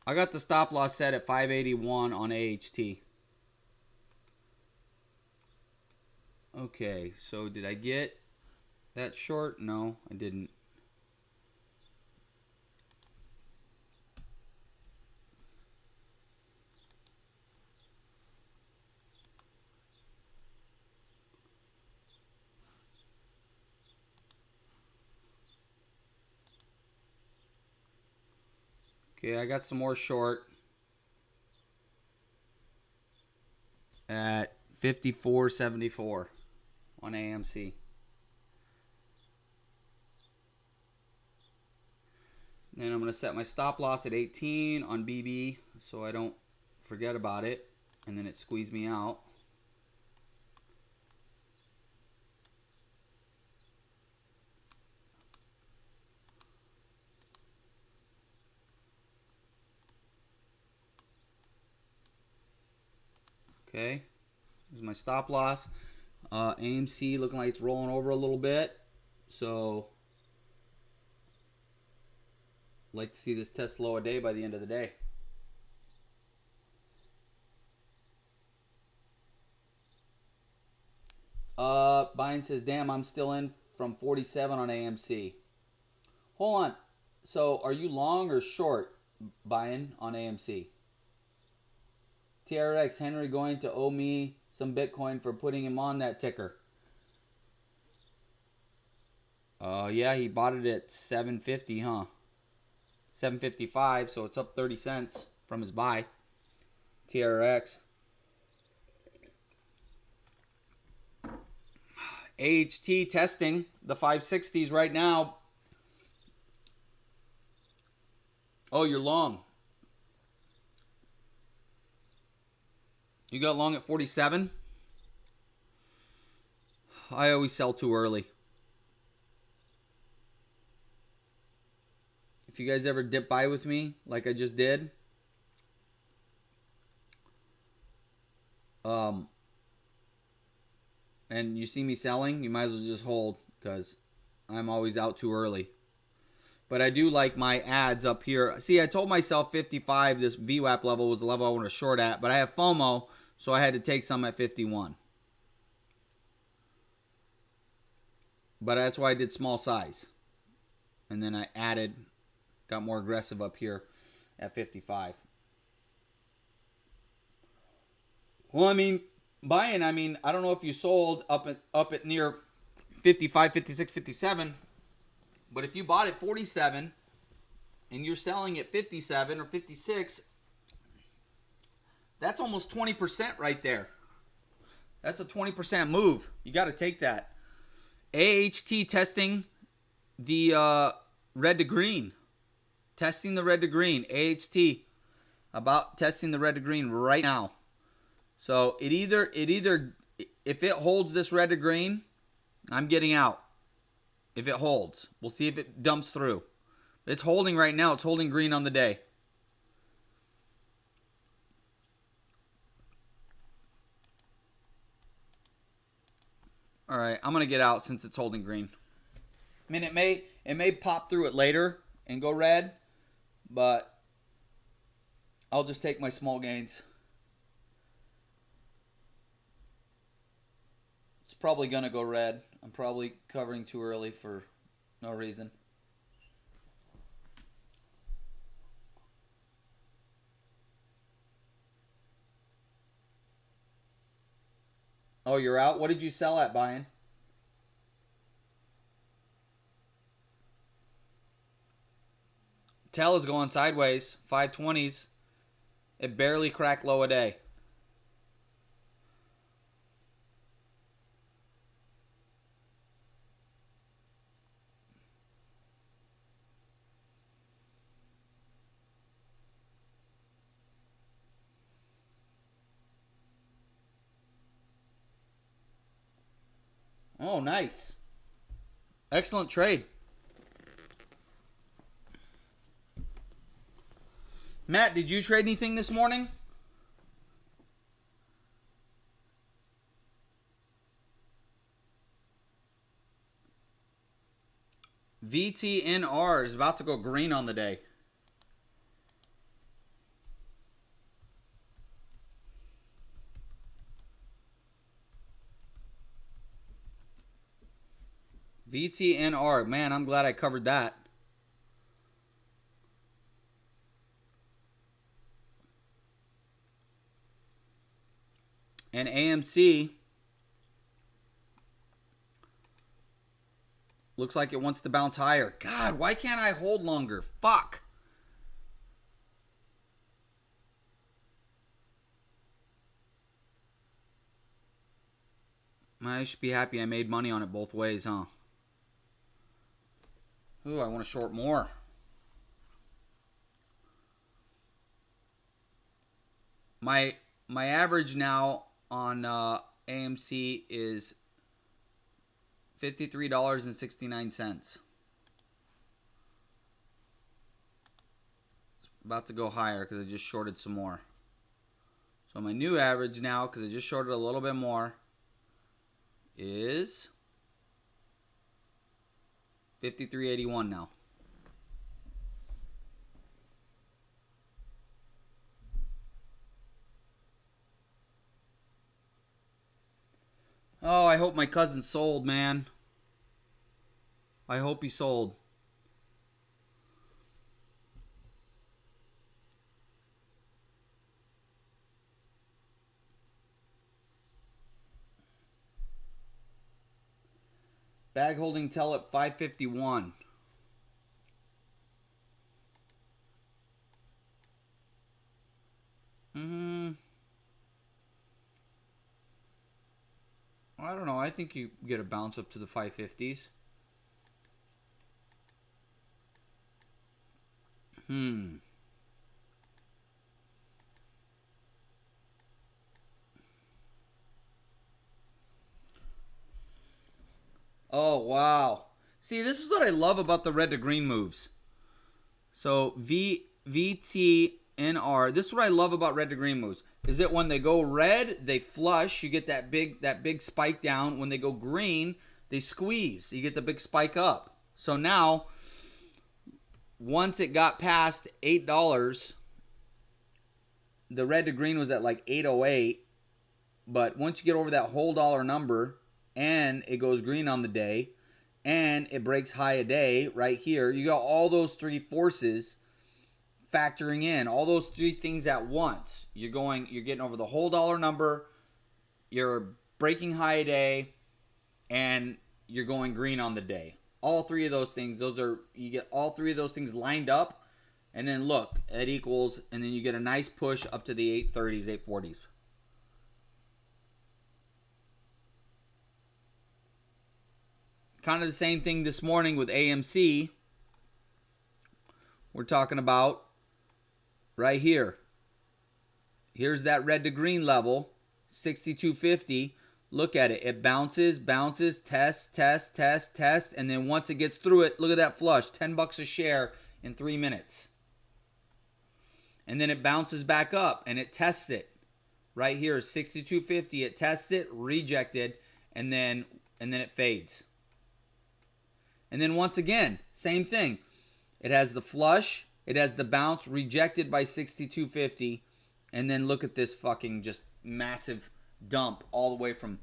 I got the stop loss set at 581 on AHT. Okay, so did I get that short? No, I didn't. Okay, I got some more short at 54.74 on AMC. Then I'm going to set my stop loss at 18 on BB so I don't forget about it and then it squeezed me out. Okay, here's my stop loss. AMC looking like it's rolling over a little bit. So, like to see this test low a day by the end of the day. Buying says, damn, I'm still in from 47 on AMC. Hold on. So, are you long or short buying on AMC? TRX, Henry going to owe me some Bitcoin for putting him on that ticker. Yeah, he bought it at 750, huh? 755, so it's up 30 cents from his buy. TRX. AHT testing the 560s right now. Oh, you're long. You got long at 47? I always sell too early. If you guys ever dip by with me, like I just did, and you see me selling, you might as well just hold, because I'm always out too early. But I do like my ads up here. See, I told myself 55, this VWAP level was the level I want to short at, but I have FOMO, so I had to take some at 51. But that's why I did small size. And then I added, got more aggressive up here at 55. Well, I mean, buying, I don't know if you sold up at near 55, 56, 57. But if you bought at 47 and you're selling at 57 or 56, that's almost 20% right there. That's a 20% move. You got to take that. AHT testing the red to green. Testing the red to green. AHT about testing the red to green right now. So it either if it holds this red to green, I'm getting out. If it holds, we'll see if it dumps through. It's holding right now. It's holding green on the day. All right, I'm gonna get out since it's holding green. I mean, it may pop through it later and go red, but I'll just take my small gains. It's probably gonna go red. I'm probably covering too early for no reason. Oh, you're out? What did you sell at buying? TEL is going sideways. 520s. It barely cracked low a day. Oh, nice. Excellent trade. Matt, did you trade anything this morning? VTNR is about to go green on the day. VTNR. Man, I'm glad I covered that. And AMC looks like it wants to bounce higher. God, why can't I hold longer? Fuck. I should be happy I made money on it both ways, huh? Ooh, I want to short more. My average now on AMC is $53.69. It's about to go higher because I just shorted some more. So my new average now, because I just shorted a little bit more, is 53.81 now. Oh, I hope my cousin sold, man. I hope he sold. Bag holding tell at 551. I don't know. I think you get a bounce up to the 550s. Oh, wow. See, this is what I love about the red to green moves. So VTNR. This is what I love about red to green moves. Is that when they go red, they flush. You get that big spike down. When they go green, they squeeze. You get the big spike up. So now, once it got past $8, the red to green was at like 808. But once you get over that whole dollar number, and it goes green on the day, and it breaks high a day right here, you got all those three forces factoring in, all those three things at once. You're getting over the whole dollar number, you're breaking high a day, and you're going green on the day. All three of those things, you get all three of those things lined up, and then look, it equals, and then you get a nice push up to the 830s, 840s. Kind of the same thing this morning with AMC. We're talking about right here. Here's that red to green level, 6250. Look at it. It bounces, tests, and then once it gets through it, look at that flush, $10 a share in 3 minutes. And then it bounces back up and it tests it. Right here, 6250. It tests it, rejected, and then it fades. And then once again, same thing. It has the flush, it has the bounce, rejected by 6250, and then look at this fucking just massive dump all the way from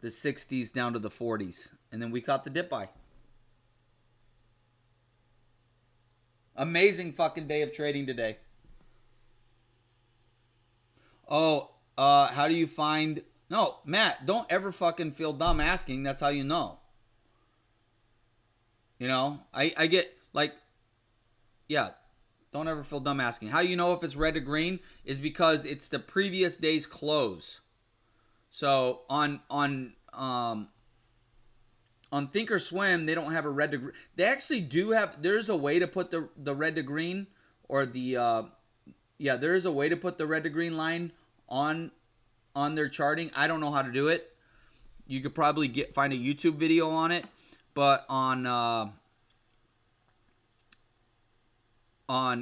the 60s down to the 40s. And then we caught the dip buy. Amazing fucking day of trading today. Oh, how do you find... No, Matt, don't ever fucking feel dumb asking. That's how you know. You know, I get like, yeah, don't ever feel dumb asking. How you know if it's red to green is because it's the previous day's close. So on Thinkorswim, they don't have a red to green. They actually do have, there's a way to put the red to green or there is a way to put the red to green line on their charting. I don't know how to do it. You could probably find a YouTube video on it. But on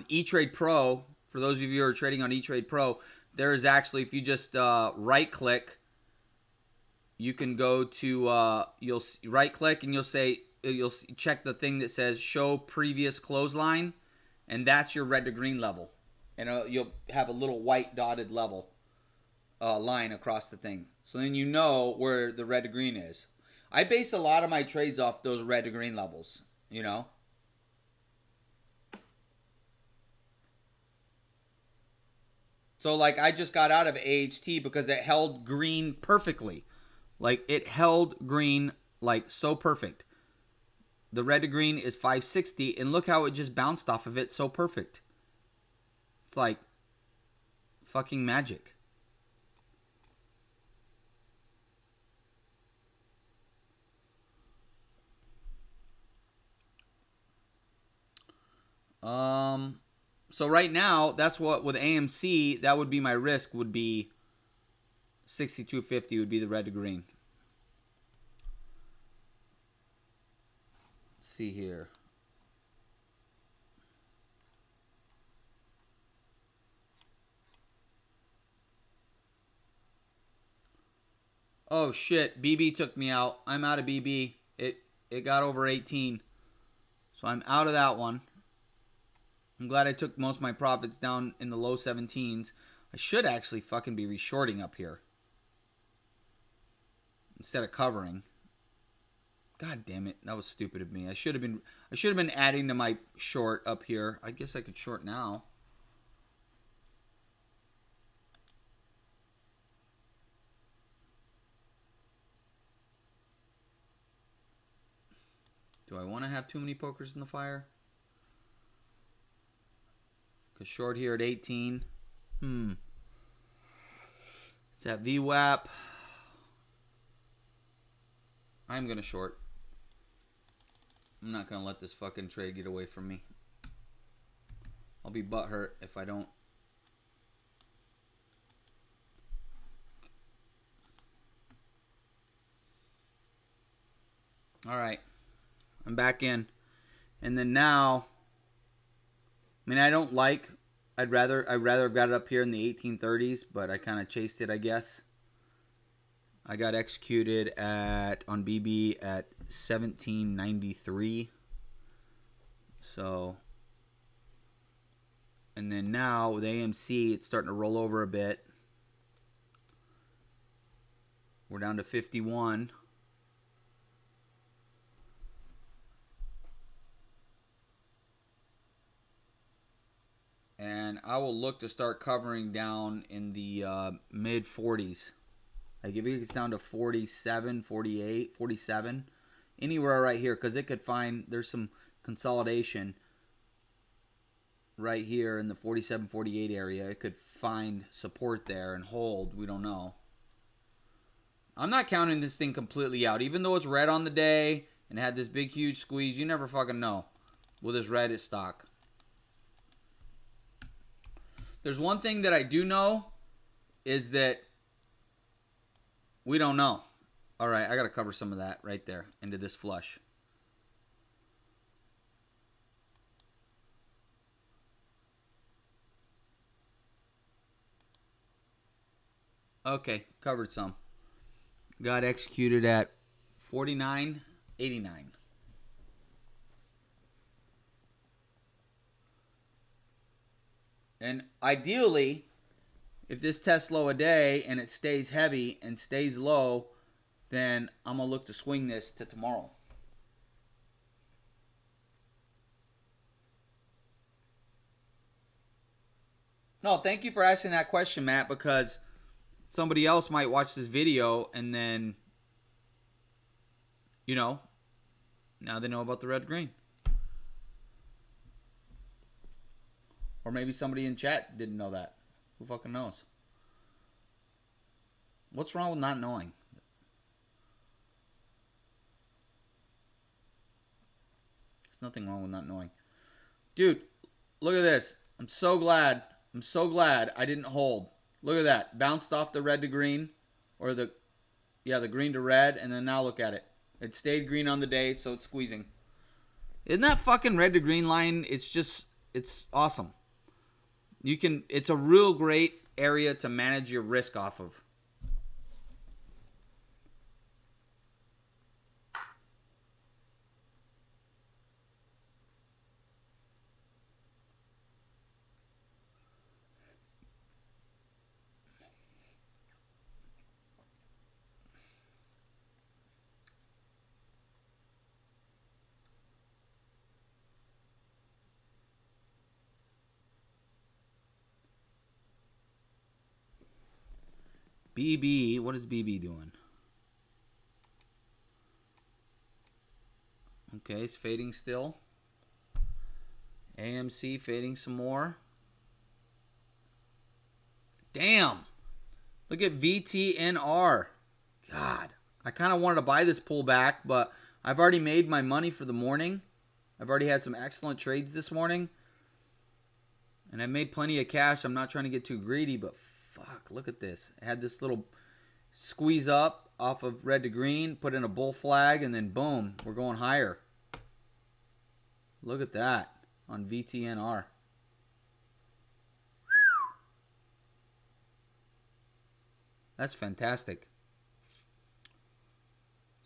E-Trade Pro, for those of you who are trading on E-Trade Pro, there is actually, if you just right click, you can go to you'll right click and you'll check the thing that says show previous close line, and that's your red to green level, and you'll have a little white dotted level line across the thing. So then you know where the red to green is. I base a lot of my trades off those red to green levels, you know. So like I just got out of AHT because it held green perfectly. Like it held green like so perfect. The red to green is 560 and look how it just bounced off of it so perfect. It's like fucking magic. So right now, that's what with AMC, that would be my risk, would be 6250 would be the red to green. Let's see here. Oh shit, BB took me out. I'm out of BB. It got over 18. So I'm out of that one. I'm glad I took most of my profits down in the low 17s. I should actually fucking be reshorting up here instead of covering. God damn it, that was stupid of me. I should have been adding to my short up here. I guess I could short now. Do I want to have too many pokers in the fire? Because short here at 18. It's at VWAP. I'm going to short. I'm not going to let this fucking trade get away from me. I'll be butthurt if I don't. All right. I'm back in. And then now, I mean, I'd rather have got it up here in the 1830s, but I kind of chased it, I guess. I got executed on BB at 1793. So, and then now with AMC, it's starting to roll over a bit. We're down to 51. And I will look to start covering down in the mid 40s. Like if it gets down to 47, 48, 47, anywhere right here, because it could find there's some consolidation right here in the 47, 48 area. It could find support there and hold. We don't know. I'm not counting this thing completely out. Even though it's red on the day and had this big, huge squeeze, you never fucking know with this Reddit stock. There's one thing that I do know is that we don't know. All right, I got to cover some of that right there into this flush. Okay, covered some. Got executed at 49.89. And ideally, if this tests low a day and it stays heavy and stays low, then I'm going to look to swing this to tomorrow. No, thank you for asking that question, Matt, because somebody else might watch this video and then, you know, now they know about the red green. Or maybe somebody in chat didn't know that. Who fucking knows? What's wrong with not knowing? There's nothing wrong with not knowing. Dude, look at this. I'm so glad I didn't hold. Look at that. Bounced off the red to green. Or the green to red. And then now look at it. It stayed green on the day, so it's squeezing. Isn't that fucking red to green line? It's awesome. It's a real great area to manage your risk off of. BB, what is BB doing? Okay, it's fading still. AMC fading some more. Damn. Look at VTNR. God, I kind of wanted to buy this pullback, but I've already made my money for the morning. I've already had some excellent trades this morning. And I made plenty of cash. I'm not trying to get too greedy, but fuck, look at this. I had this little squeeze up off of red to green, put in a bull flag, and then boom, we're going higher. Look at that on VTNR. That's fantastic.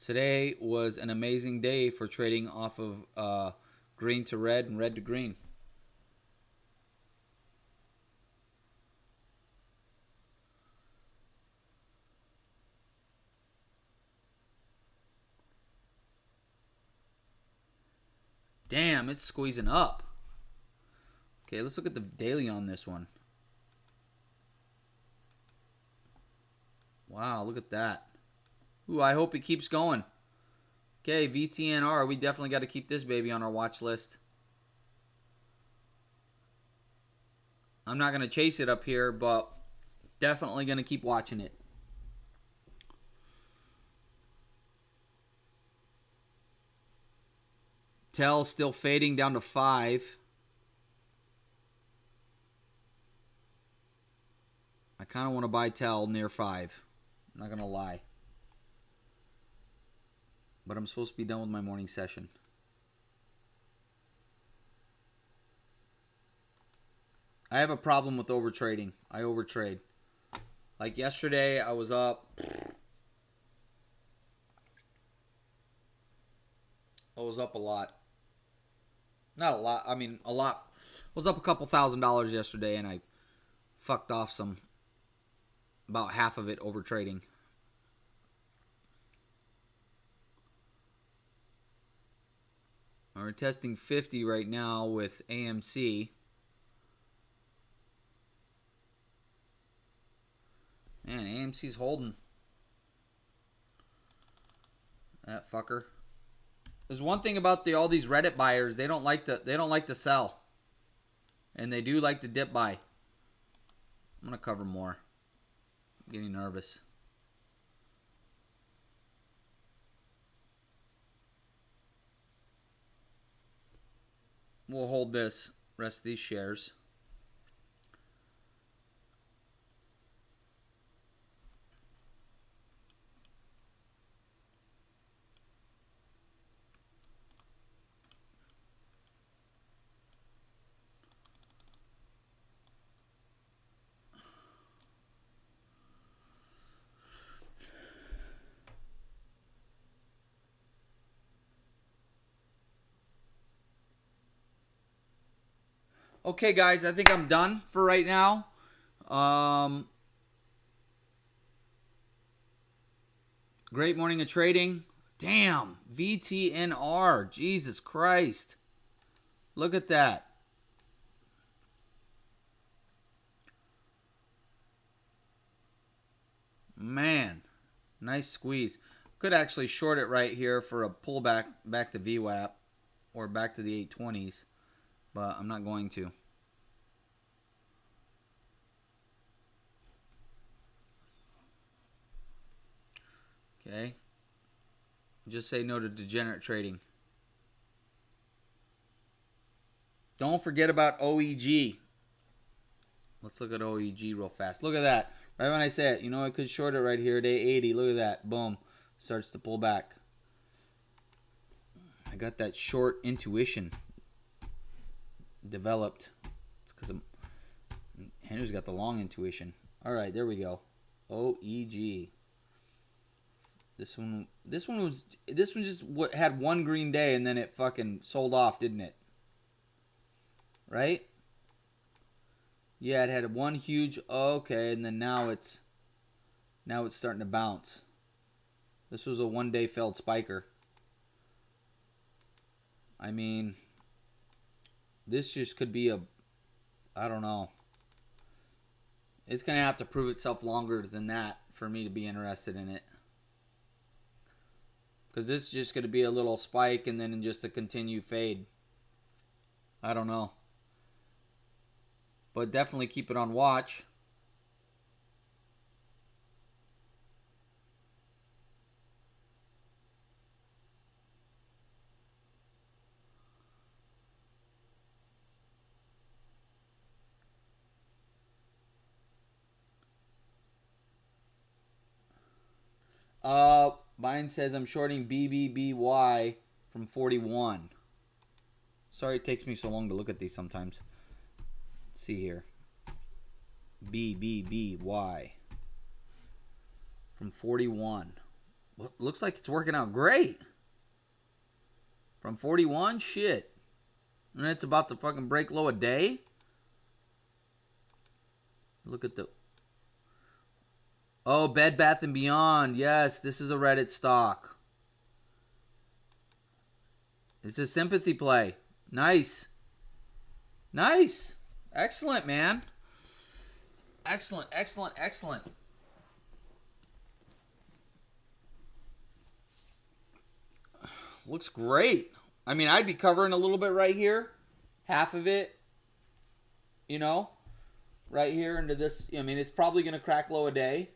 Today was an amazing day for trading off of green to red and red to green. Damn, it's squeezing up. Okay, let's look at the daily on this one. Wow, look at that. Ooh, I hope it keeps going. Okay, VTNR, we definitely got to keep this baby on our watch list. I'm not going to chase it up here, but definitely going to keep watching it. TEL still fading down to 5. I kind of want to buy TEL near 5. I'm not going to lie. But I'm supposed to be done with my morning session. I have a problem with overtrading. I overtrade. Like yesterday, I was up. I was up a lot. Not a lot. I mean, a lot. I was up a couple $1,000s yesterday, and I fucked off some. About half of it overtrading. We're testing 50 right now with AMC. Man, AMC's holding. That fucker. There's one thing about all these Reddit buyers, they don't like to sell. And they do like to dip buy. I'm gonna cover more. I'm getting nervous. We'll hold this, rest of these shares. Okay, guys, I think I'm done for right now. Great morning of trading. Damn, VTNR. Jesus Christ. Look at that. Man, nice squeeze. Could actually short it right here for a pullback back to VWAP or back to the 820s, but I'm not going to. Okay. Just say no to degenerate trading. Don't forget about OEG. Let's look at OEG real fast. Look at that. Right when I say it, you know, I could short it right here, day 80. Look at that. Boom. Starts to pull back. I got that short intuition developed. It's because Henry's got the long intuition. All right, there we go. OEG. This one just had one green day and then it fucking sold off, didn't it? Right? Yeah, it had one huge okay, and then now it's starting to bounce. This was a one-day failed spiker. I mean, this just could be I don't know. It's going to have to prove itself longer than that for me to be interested in it. Because this is just going to be a little spike and then just a continued fade. I don't know. But definitely keep it on watch. Mine says I'm shorting BBBY from 41. Sorry it takes me so long to look at these sometimes. Let's see here. BBBY from 41. looks like it's working out great. From 41, shit. And it's about to fucking break low a day. Look at the... Oh, Bed Bath & Beyond. Yes, this is a Reddit stock. It's a sympathy play. Nice. Nice. Excellent, man. Excellent, excellent, excellent. Looks great. I mean, I'd be covering a little bit right here. Half of it, you know, right here into this. I mean, it's probably going to crack low a day.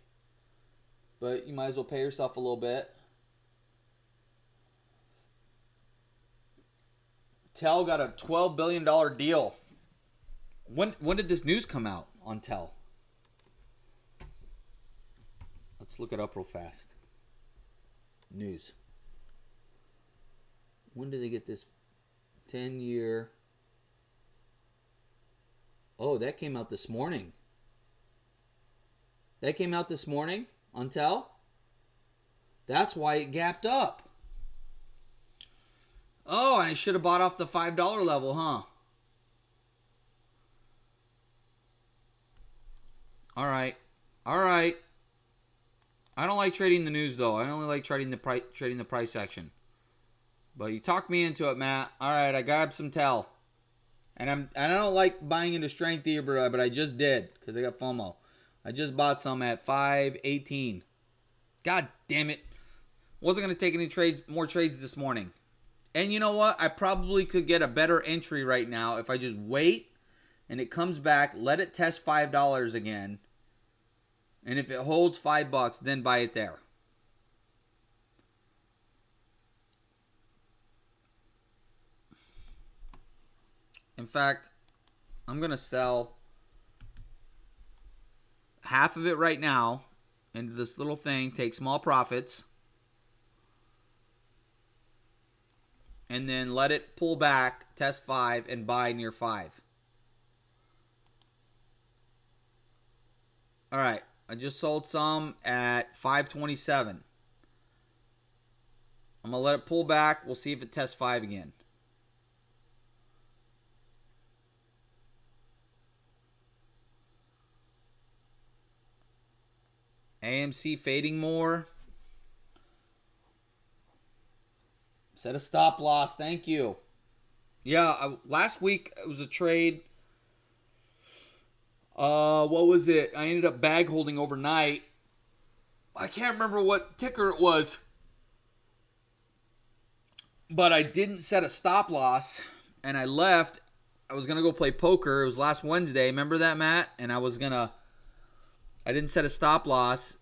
But you might as well pay yourself a little bit. Tel got a $12 billion deal. When did this news come out on Tel? Let's look it up real fast. News. When did they get this 10-year? Oh, that came out this morning. That came out this morning on Tel. That's why it gapped up. Oh, and I should have bought off the $5 level, huh? All right. All right. I don't like trading the news, though. I only like trading the price action. But you talked me into it, Matt. All right, I grabbed some Tel. And I don't like buying into strength either, but I just did because I got FOMO. I just bought some at 5.18. God damn it. Wasn't going to take any more trades this morning. And you know what? I probably could get a better entry right now if I just wait and it comes back, let it test $5 again. And if it holds $5, then buy it there. In fact, I'm going to sell half of it right now into this little thing, take small profits, and then let it pull back, test 5, and buy near 5. All right, I just sold some at 5.27. I'm going to let it pull back. We'll see if it tests 5 again. AMC fading more. Set a stop loss. Thank you. Yeah, last week it was a trade. What was it? I ended up bag holding overnight. I can't remember what ticker it was. But I didn't set a stop loss. And I left. I was going to go play poker. It was last Wednesday. Remember that, Matt? And I didn't set a stop loss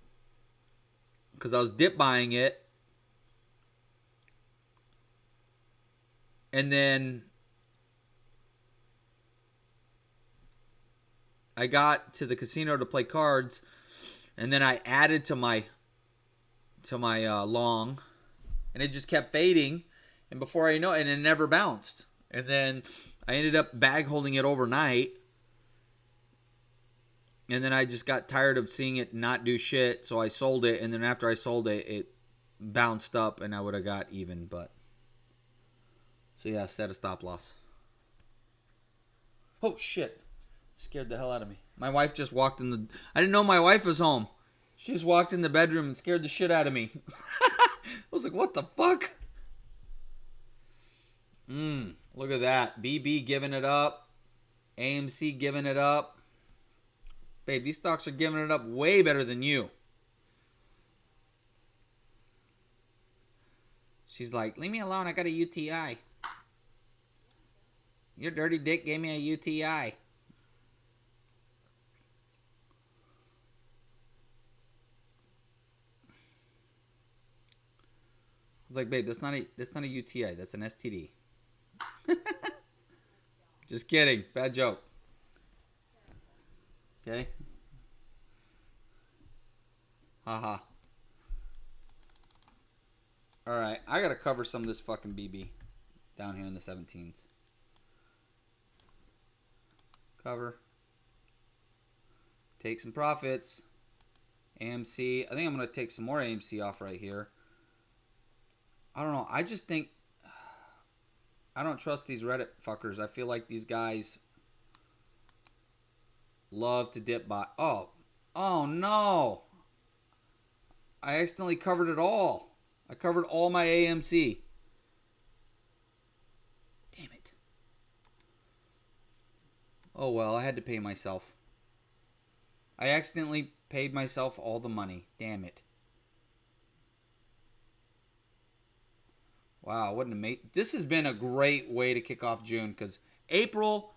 because I was dip buying it. And then I got to the casino to play cards. And then I added to my long. And it just kept fading. And before I know it, it never bounced. And then I ended up bag holding it overnight. And then I just got tired of seeing it not do shit, so I sold it. And then after I sold it, it bounced up, and I would have got even. But so yeah, set a stop loss. Oh shit! Scared the hell out of me. My wife just walked in the. I didn't know my wife was home. She just walked in the bedroom and scared the shit out of me. I was like, "What the fuck?" Look at that. BB giving it up. AMC giving it up. Babe, these stocks are giving it up way better than you. She's like, leave me alone. I got a UTI. Your dirty dick gave me a UTI. I was like, babe, that's not a UTI. That's an STD. Just kidding. Bad joke. Okay. Haha. Alright, I gotta cover some of this fucking BB down here in the 17s. Cover. Take some profits. AMC. I think I'm gonna take some more AMC off right here. I don't know. I just think I don't trust these Reddit fuckers. I feel like these guys love to dip by. Oh no! I accidentally covered it all. I covered all my AMC. Damn it. Oh well, I had to pay myself. I accidentally paid myself all the money. Damn it. Wow, what an amazing. This has been a great way to kick off June because April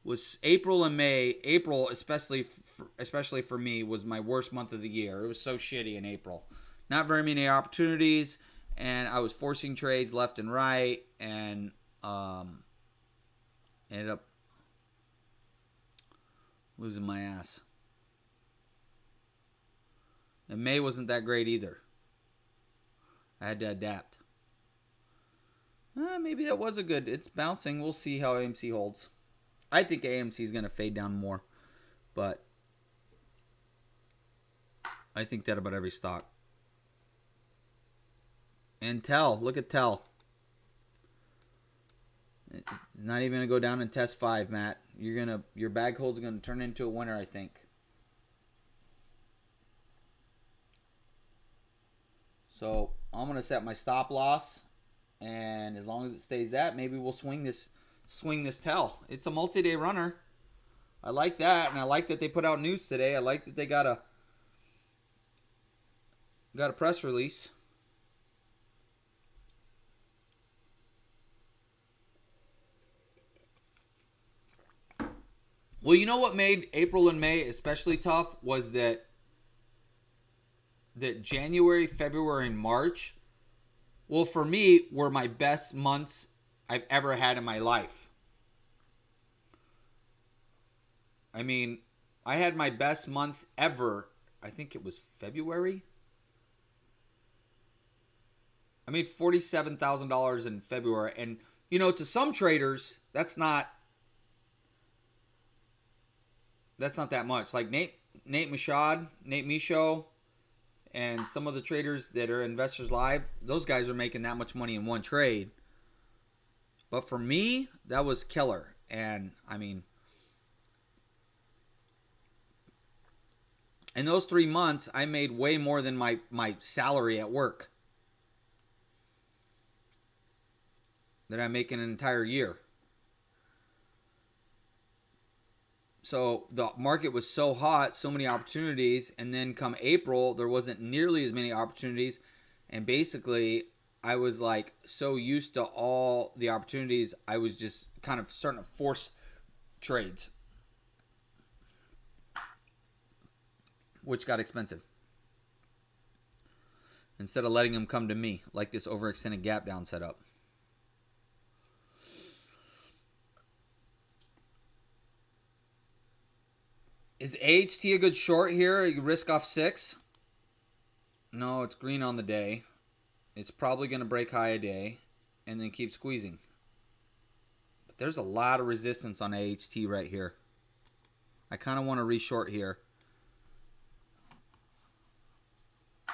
and May. April, especially for me, was my worst month of the year. It was so shitty in April. Not very many opportunities, and I was forcing trades left and right, and ended up losing my ass. And May wasn't that great either. I had to adapt. Maybe that was a good. It's bouncing. We'll see how AMC holds. I think AMC is going to fade down more, but I think that about every stock. And Tel, look at Tel. It's not even going to go down and test 5, Matt. Your bag hold's going to turn into a winner, I think. So I'm going to set my stop loss. And as long as it stays that, maybe we'll swing this Tel. It's a multi-day runner. I like that, and I like that they put out news today. I like that they got a press release. Well, you know what made April and May especially tough was that January, February, and March, well, for me, were my best months I've ever had in my life. I mean, I had my best month ever. I think it was February. I made $47,000 in February. And, you know, to some traders, that's not that much. Like Nate Michaud, and some of the traders that are Investors Live, those guys are making that much money in one trade. But for me, that was killer. And, I mean, in those 3 months, I made way more than my salary at work that I make in an entire year. So the market was so hot, so many opportunities, and then come April, there wasn't nearly as many opportunities, and basically I was like so used to all the opportunities, I was just kind of starting to force trades, which got expensive. Instead of letting them come to me, like this overextended gap down setup. Is AHT a good short here? You risk off 6? No, it's green on the day. It's probably going to break high a day and then keep squeezing. But there's a lot of resistance on AHT right here. I kind of want to reshort here. I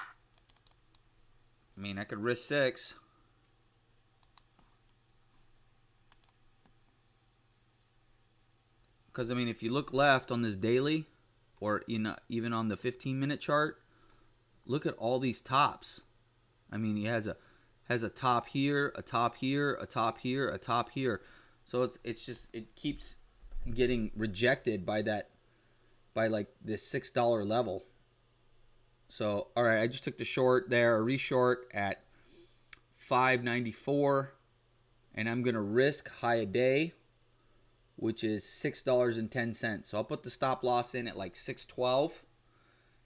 mean, I could risk 6. Because, I mean, if you look left on this daily, or even on the 15-minute chart, look at all these tops. I mean, he has a top here, a top here, a top here, a top here. So it's just, it keeps getting rejected by like this $6 level. So, all right, I just took the short there, a reshort at 5.94, and I'm going to risk high a day, which is $6.10. So I'll put the stop loss in at like 6.12,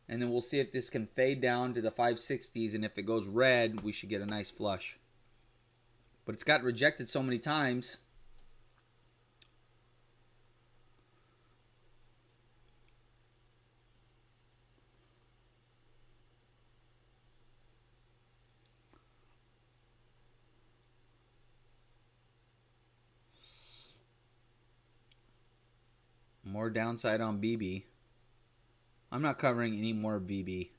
and then we'll see if this can fade down to the 560s, and if it goes red, we should get a nice flush. But it's got rejected so many times. More downside on BB. I'm not covering any more BB.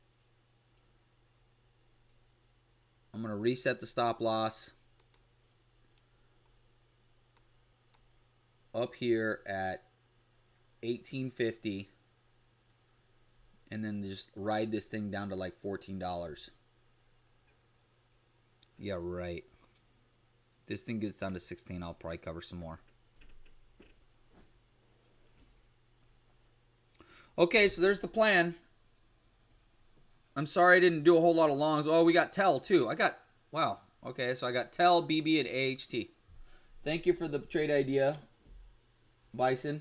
I'm going to reset the stop loss up here at 1850, and then just ride this thing down to like $14. Yeah, right. This thing gets down to 16, I'll probably cover some more. Okay, so there's the plan. I'm sorry I didn't do a whole lot of longs. Oh, we got TEL too. Wow. Okay, so I got TEL, BB, and AHT. Thank you for the trade idea, Bison.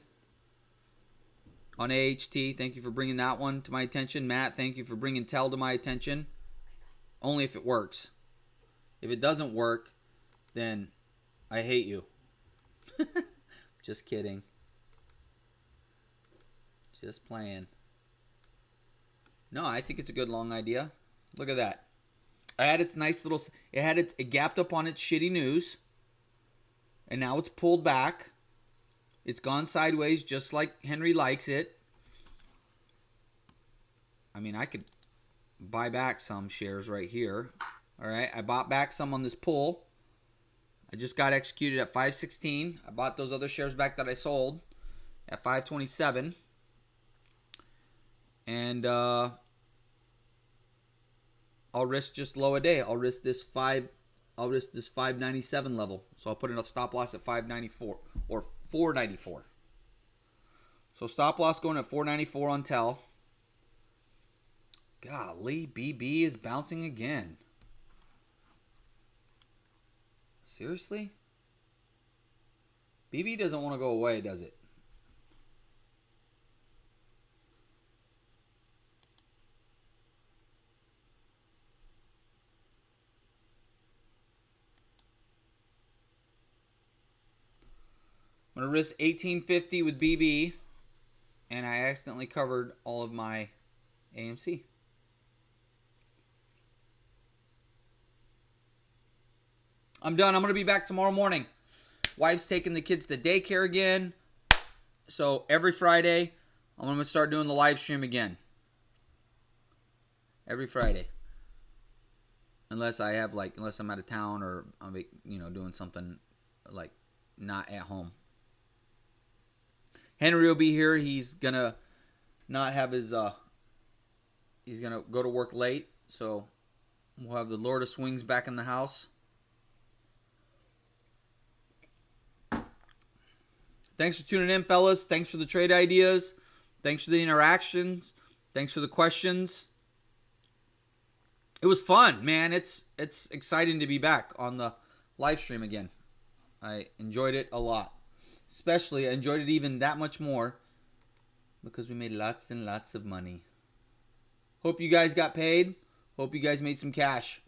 On AHT, thank you for bringing that one to my attention. Matt, thank you for bringing TEL to my attention. Only if it works. If it doesn't work, then I hate you. Just kidding. Just playing. No, I think it's a good long idea. Look at that. I had its nice little... It gapped up on its shitty news. And now it's pulled back. It's gone sideways just like Henry likes it. I mean, I could buy back some shares right here. All right, I bought back some on this pull. I just got executed at 516. I bought those other shares back that I sold at 527. And I'll risk just low a day. I'll risk this 597 level. So I'll put in a stop loss at 594 or 494. So stop loss going at 494 on TEL. Golly, BB is bouncing again. Seriously? BB doesn't want to go away, does it? I'm going to risk 1850 with BB, and I accidentally covered all of my AMC. I'm done. I'm going to be back tomorrow morning. Wife's taking the kids to daycare again. So every Friday, I'm going to start doing the live stream again. Every Friday. Unless I'm out of town or I'm, doing something like not at home. Henry will be here. He's going to not have his, he's going to go to work late. So we'll have the Lord of Swings back in the house. Thanks for tuning in, fellas. Thanks for the trade ideas. Thanks for the interactions. Thanks for the questions. It was fun, man. It's exciting to be back on the live stream again. I enjoyed it a lot. Especially, I enjoyed it even that much more because we made lots and lots of money. Hope you guys got paid. Hope you guys made some cash.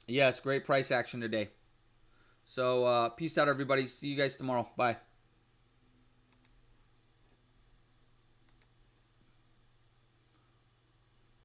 Yes, great price action today. So, peace out, everybody. See you guys tomorrow. Bye.